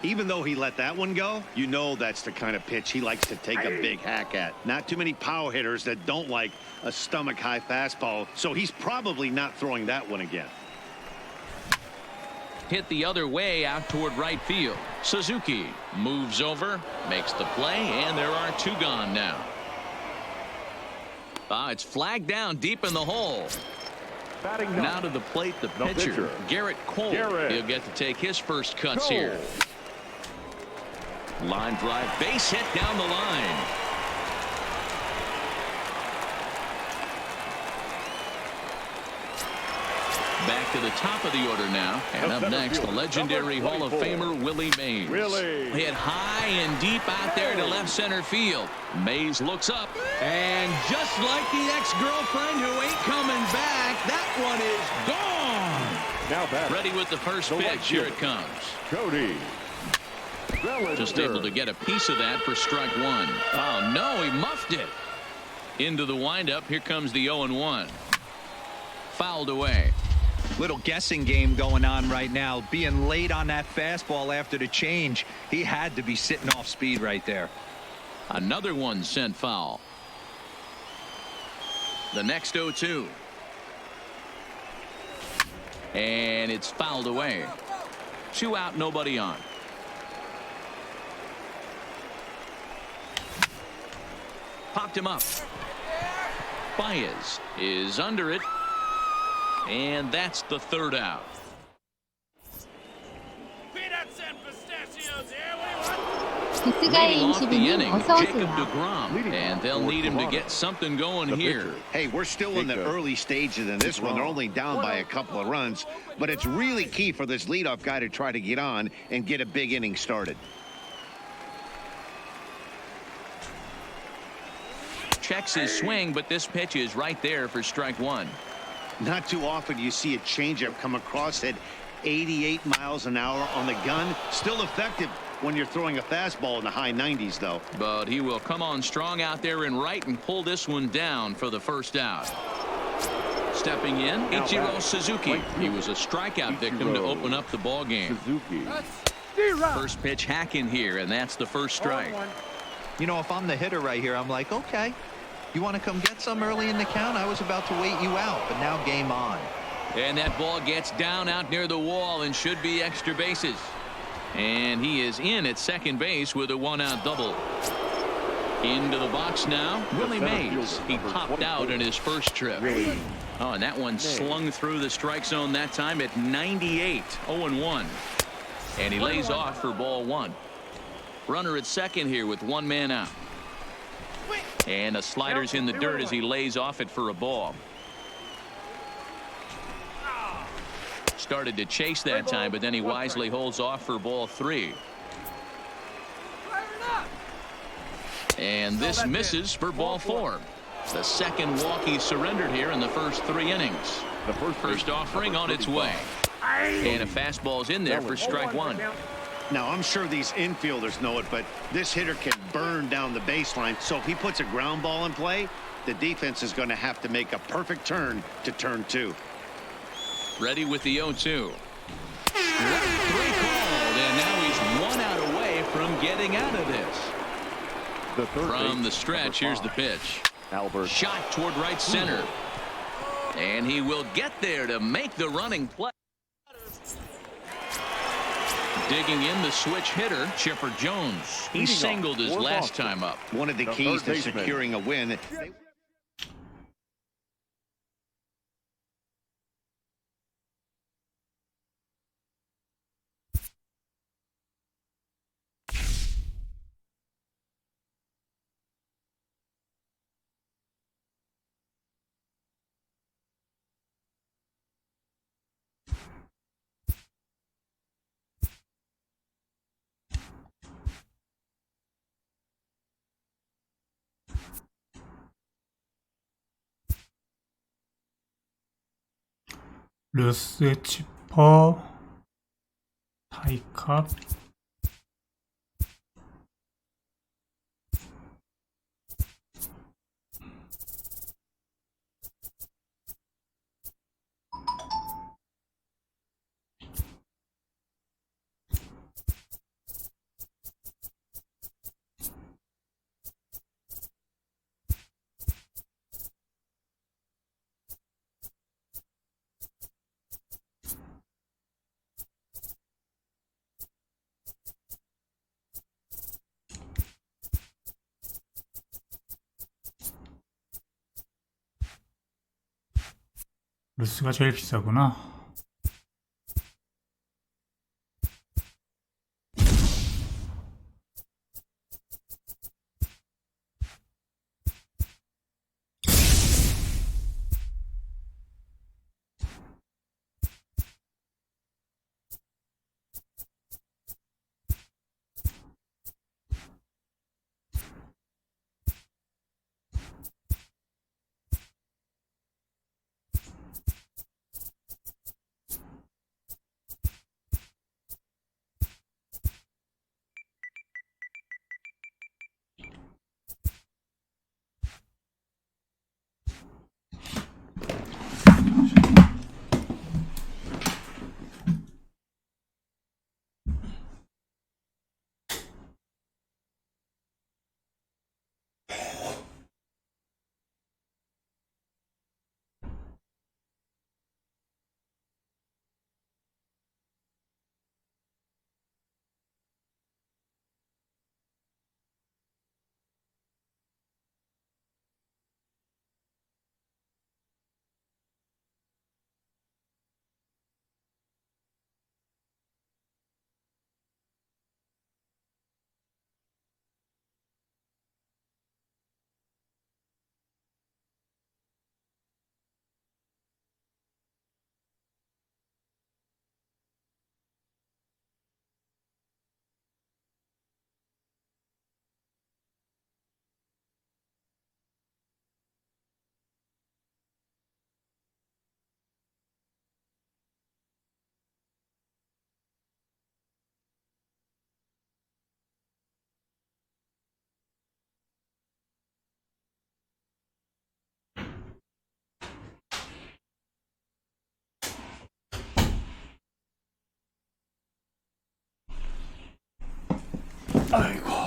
Even though he let that one go, you know that's the kind of pitch he likes to take a big hack at. Not too many power hitters that don't like a stomach-high fastball, so he's probably not throwing that one again. Hit the other way out toward right field. Suzuki moves over, makes the play, and there are 2 gone now. It's flagged down deep in the hole. Now to the plate, the pitcher, Garrett Cole. He'll get to take his first cuts here. Line drive, base hit down the line. Back to the top of the order now. And up next, the legendary Hall of Famer Willie Mays. Hit high and deep out there to left center field. Mays looks up, and just like the ex-girlfriend who ain't coming back, that one is gone. Now back. Ready with the first pitch. Here it comes. Cody Bellinger. Just able to get a piece of that for strike 1. Oh, no, he muffed it. Into the windup. Here comes the 0-1. Fouled away. Little guessing game going on right now. Being late on that fastball after the change. He had to be sitting off speed right there. Another one sent foul. The next 0-2. And it's fouled away. 2 out, nobody on. Popped him up. Baez is under it. And that's the 3rd out. Peanuts and pistachios here. What do you want? 기스가의 Leading off the 22님 inning, 어서 Jacob 오세요. DeGrom, and they'll need him to get something going here. Hey, we're still in the early stages in this one. They're only down by a couple of runs, but it's really key for this leadoff guy to try to get on and get a big inning started. Checks his swing, but this pitch is right there for strike 1. Not too often you see a changeup come across at 88 miles an hour on the gun. Still effective when you're throwing a fastball in the high 90s, though. But he will come on strong out there in right and pull this one down for the first out. Stepping in, Ichiro Suzuki. He was a strikeout victim to open up the ball game. Suzuki. First pitch hack in here, and that's the first strike. You know, if I'm the hitter right here, I'm like, okay, you want to come get some early in the count? I was about to wait you out, but now game on. And that ball gets down out near the wall and should be extra bases. And he is in at second base with a 1-out double. Into the box now, Willie Mays. He popped out in his first trip. Oh, and that one slung through the strike zone that time at 98, 0-1. And he lays off for ball 1. Runner at second here with 1 man out. And a slider's in the dirt as he lays off it for a ball. Started to chase that time, but then he wisely holds off for ball 3. And this misses for ball 4. The second walk he surrendered here in the first 3 innings. The First offering on its way. And a fastball's in there for strike 1. Now, I'm sure these infielders know it, but this hitter can burn down the baseline. So if he puts a ground ball in play, the defense is going to have to make a perfect turn to turn 2. Ready with the 0-2. 3 called, and now he's 1 out away from getting out of this. From the stretch, here's the pitch. Albert. Shot toward right center. And he will get there to make the running play. Digging in the switch hitter, Chipper Jones. He singled his last time up. One of the keys to securing a win. 루스, 치퍼, 타이캅, 루스가 제일 비싸구나. 아이고.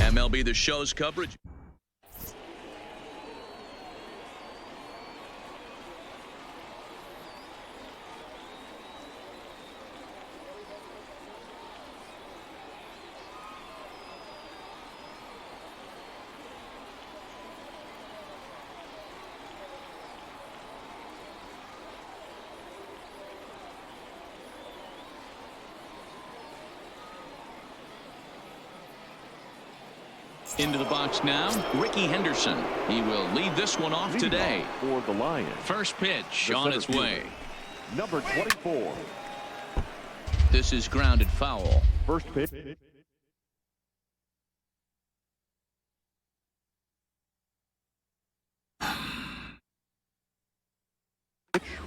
MLB The Show's coverage. Into the box now, Ricky Henderson. He will lead this one off Leading today. off for the Lions, First pitch the on center its fielder, way. number 24. This is grounded foul. First pitch.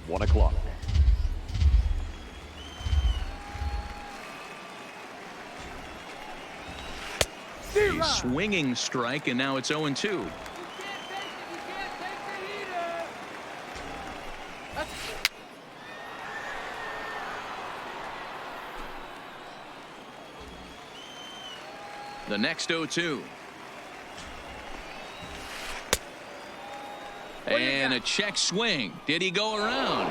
1 o'clock. A swinging strike, and now it's 0-2. The next 0-2. And a check swing. Did he go around?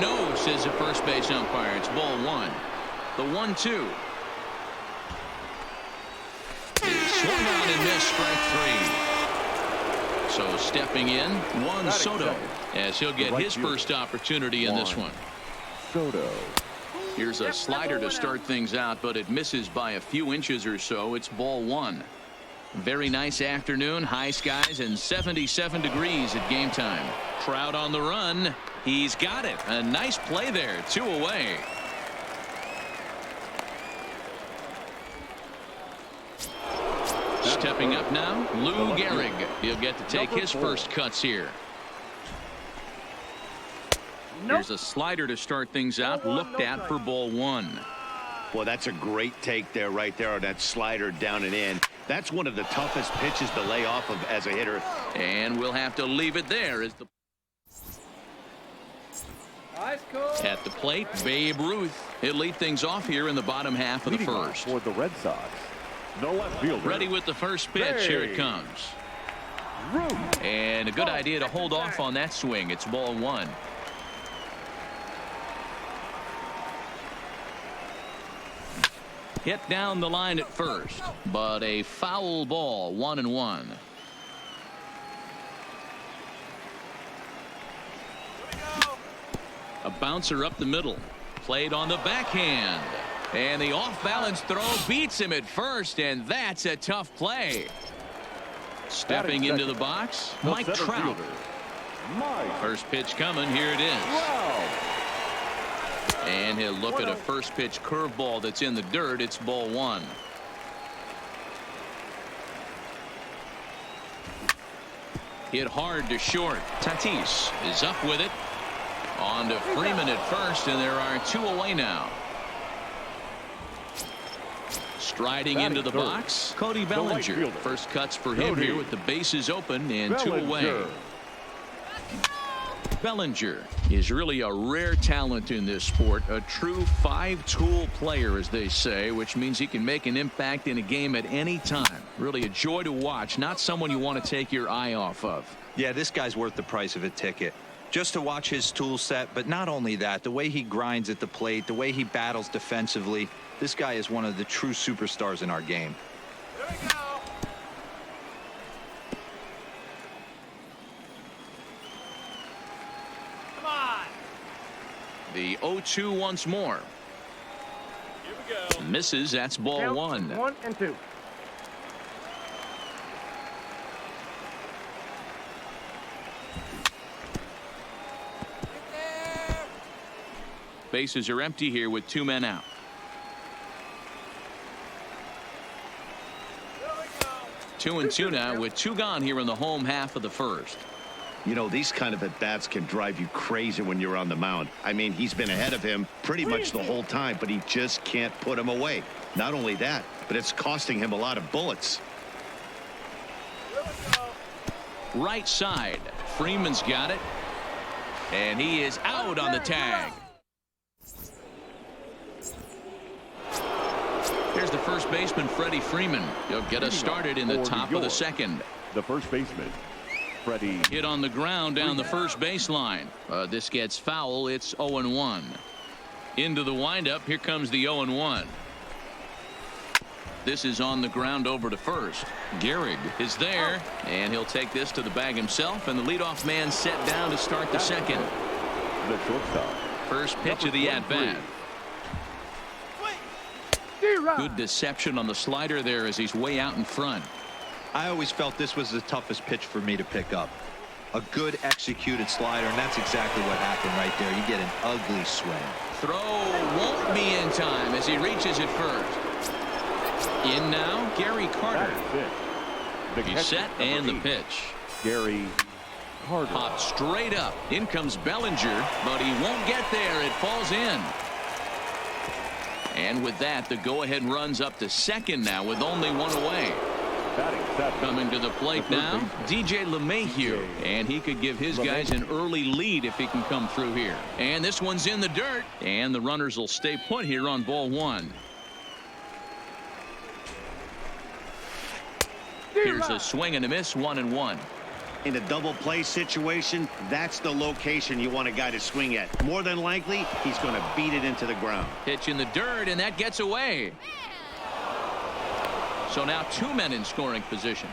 No, says the first base umpire. It's ball 1. The 1-2. Swung on and missed, strike 3. So stepping in, Juan Soto, as he'll get his first opportunity in this one. Soto. Here's a slider to start things out, but it misses by a few inches or so. It's ball 1. Very nice afternoon, high skies and 77 degrees at game time. Trout on the run. He's got it. A nice play there. 2 away. Stepping up now, Lou Gehrig. He'll get to take his first cuts here. Here's a slider to start things out, looked at for ball 1. Well, that's a great take there, right there on that slider down and in. That's one of the toughest pitches to lay off of as a hitter. And we'll have to leave it there as the at the plate, Babe Ruth. He'll lead things off here in the bottom half of the Leading off first. for the Red Sox, the left fielder. Ready with the first pitch. Here it comes. Ruth. And a good idea to hold off on that swing. It's ball 1. Hit down the line at first, but a foul ball. 1-1. A bouncer up the middle, played on the backhand, and the off-balance throw beats him at first, and that's a tough play. Stepping into the box, The Mike center Trout. fielder, Mike First pitch coming. Here it is. Trout. And he'll look at a first pitch curveball that's in the dirt. It's ball 1. Hit hard to short. Tatis is up with it. On to Freeman at first, and there are 2 away now. Striding into the box, Cody Bellinger. fielder. First cuts for him Cody. here with the bases open and 2 away. Bellinger. Bellinger is really a rare talent in this sport, a true 5-tool player, as they say, which means he can make an impact in a game at any time. Really a joy to watch, not someone you want to take your eye off of. Yeah, this guy's worth the price of a ticket. Just to watch his tool set, but not only that, the way he grinds at the plate, the way he battles defensively, this guy is one of the true superstars in our game. Here we go. Come on. The 0-2 once more. Here we go. Misses. That's ball 1. 1 and 2. Bases are empty here with 2 men out. Here we go. 2 and 2 now with 2 gone here in the home half of the first. You know, these kind of at-bats can drive you crazy when you're on the mound. I mean, he's been ahead of him pretty much the whole time, but he just can't put him away. Not only that, but it's costing him a lot of bullets. Here we go. Right side. Freeman's got it. And he is out on the tag. Here's the first baseman, Freddie Freeman. He'll get us started in the top of the second. The first baseman, Freddie. Hit on the ground down the first baseline. This gets foul. It's 0-1. Into the windup. Here comes the 0-1. This is on the ground over to first. Gehrig is there, and he'll take this to the bag himself, and the leadoff man set down to start the second. The shortstop. First pitch of the at-bat. Good deception on the slider there as he's way out in front. I always felt this was the toughest pitch for me to pick up. A good executed slider, and that's exactly what happened right there. You get an ugly swing. Throw won't be in time as he reaches it first. In now, Gary Carter. He's set and the pitch. Gary Carter. Popped straight up. In comes Bellinger, but he won't get there. It falls in. And with that, the go-ahead runs up to second now with only one away. Coming to the plate now, DJ LeMahieu, and he could give his guys an early lead if he can come through here. And this one's in the dirt, and the runners will stay put here on ball one. Here's a swing and a miss, 1-1. In a double play situation, that's the location you want a guy to swing at. More than likely, he's going to beat it into the ground. Pitch in the dirt, and that gets away. So now 2 men in scoring position.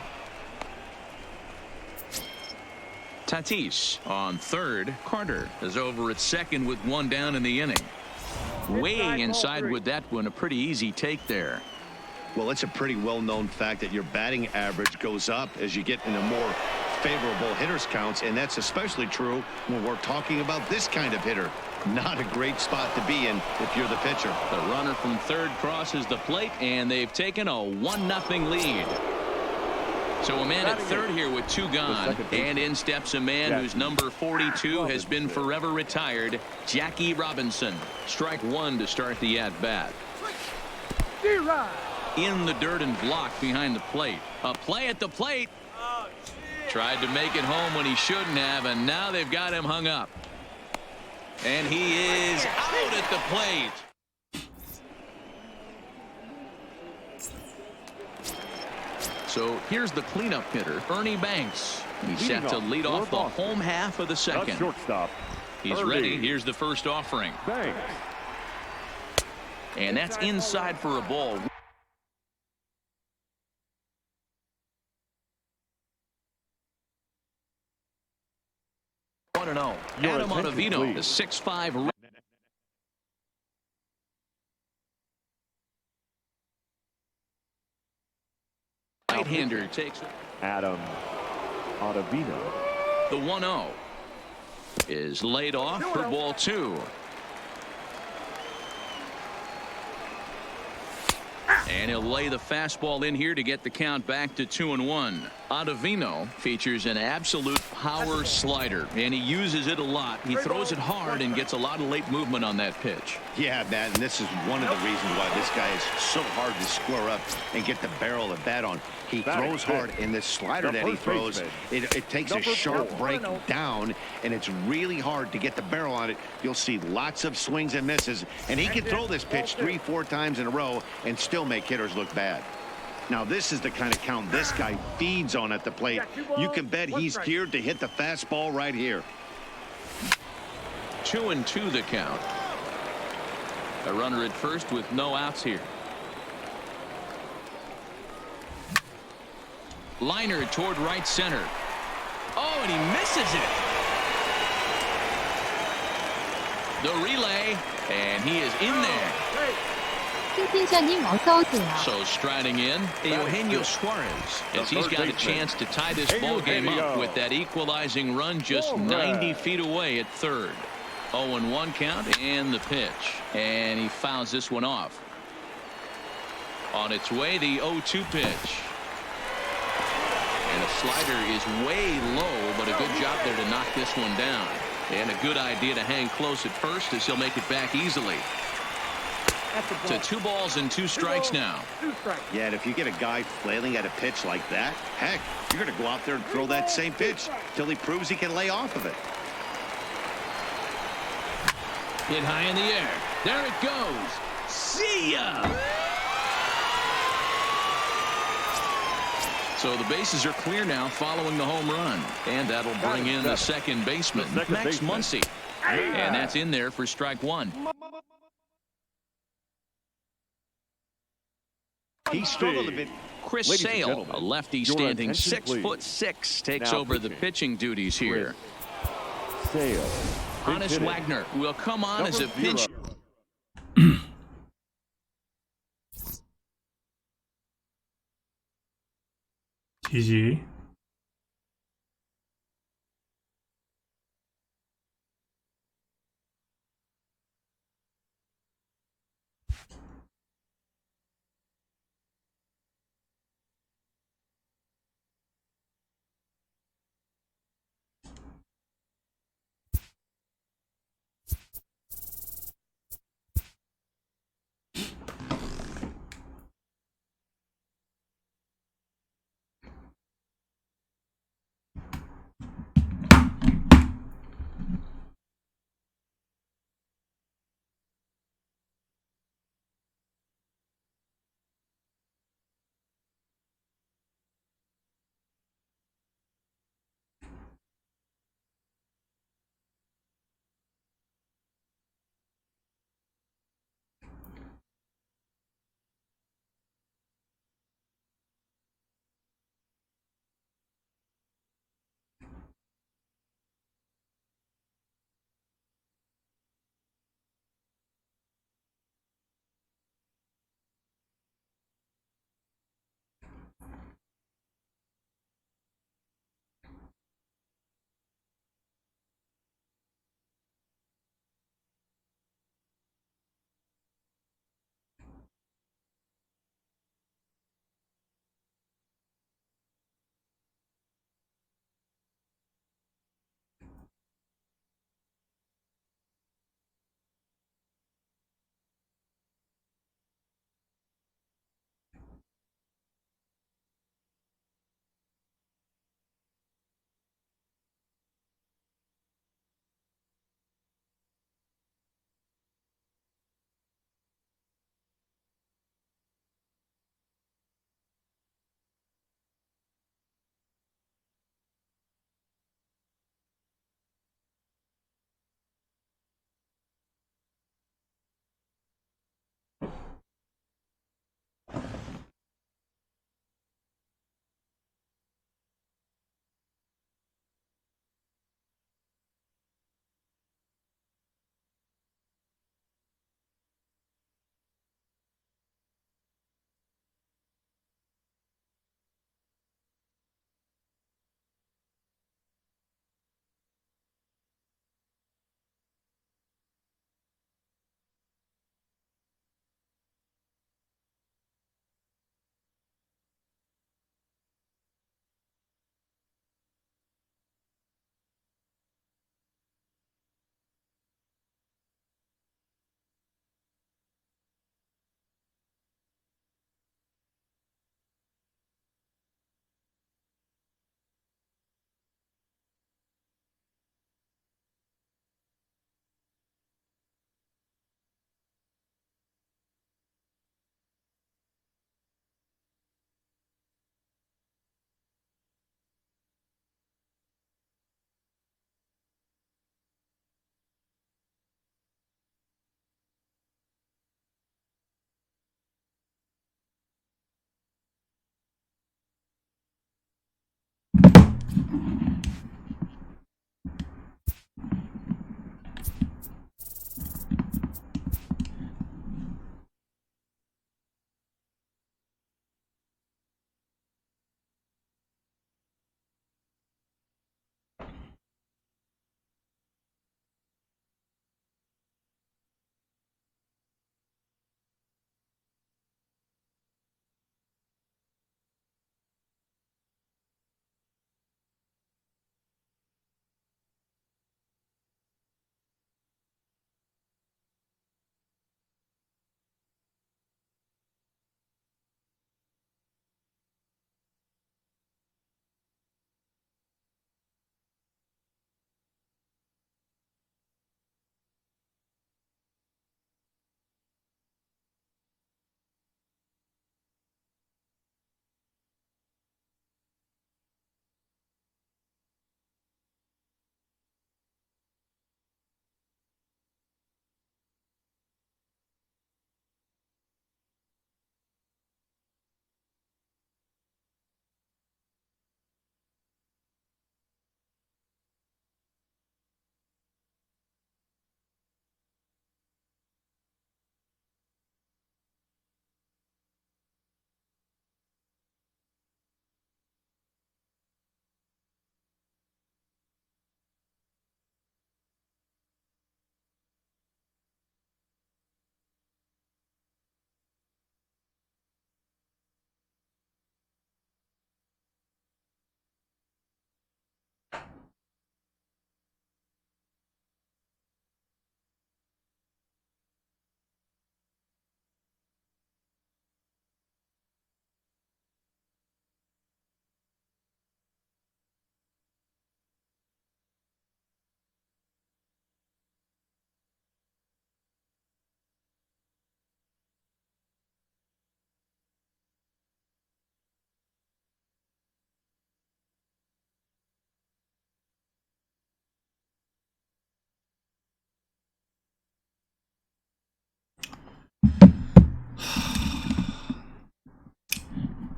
Tatis on third. Carter is over at second with one down in the inning. Way inside with that one. A pretty easy take there. Well, it's a pretty well-known fact that your batting average goes up as you get into more favorable hitters counts, and that's especially true when we're talking about this kind of hitter. Not a great spot to be in if you're the pitcher. The runner from third crosses the plate, and they've taken a 1-0 lead. So a man at third here with two gone, and in steps a man whose number 42 has been forever retired, Jackie Robinson. Strike one to start the at-bat. In the dirt and blocked behind the plate. A play at the plate. Tried to make it home when he shouldn't have, and now they've got him hung up. And he is out at the plate. So here's the cleanup hitter, Ernie Banks. He's set to lead off the home half of the second. Shortstop. He's ready. Here's the first offering. Banks. And that's inside for a ball. Adam Ottavino, the 6'5". Right-hander takes it. Adam Ottavino. The 1-0 is laid off for ball two. And he'll lay the fastball in here to get the count back to 2-1. Ottavino features an absolute power slider, and he uses it a lot. He throws it hard and gets a lot of late movement on that pitch. Yeah, Matt, and this is one of the reasons why this guy is so hard to square up and get the barrel of the bat on. He throws hard, and the slider that he throws, it takes a sharp break down, and it's really hard to get the barrel on it. You'll see lots of swings and misses, and he can throw this pitch 3-4 times in a row and still make hitters look bad. Now, this is the kind of count this guy feeds on at the plate. You can bet he's geared to hit the fastball right here. 2-2 the count. A runner at first with no outs here. Liner toward right center. Oh, and he misses it. The relay, and he is in there. 킹핑샤님 어서 오세요. So striding in, Eugenio Suarez, as he's got a chance to tie this ball game up with that equalizing run just 90 feet away at third. 0-1 count and the pitch, and he fouls this one off. On its way, the 0-2 pitch. And the slider is way low, but a good job there to knock this one down. And a good idea to hang close at first as he'll make it back easily. To 2 balls and 2 strikes now. Yeah, and if you get a guy flailing at a pitch like that, heck, you're going to go out there and throw that same pitch till he proves he can lay off of it. Hit high in the air. There it goes. See ya! So the bases are clear now following the home run. And that'll bring in the second baseman, Max Muncy. And that's in there for strike one. He struggled a bit. Chris Sale, a lefty standing 6'6", takes over the pitching duties here. Sale. Honus Wagner will come on as a pinch. 이지.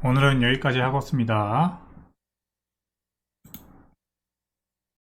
오늘은 여기까지 하겠습니다.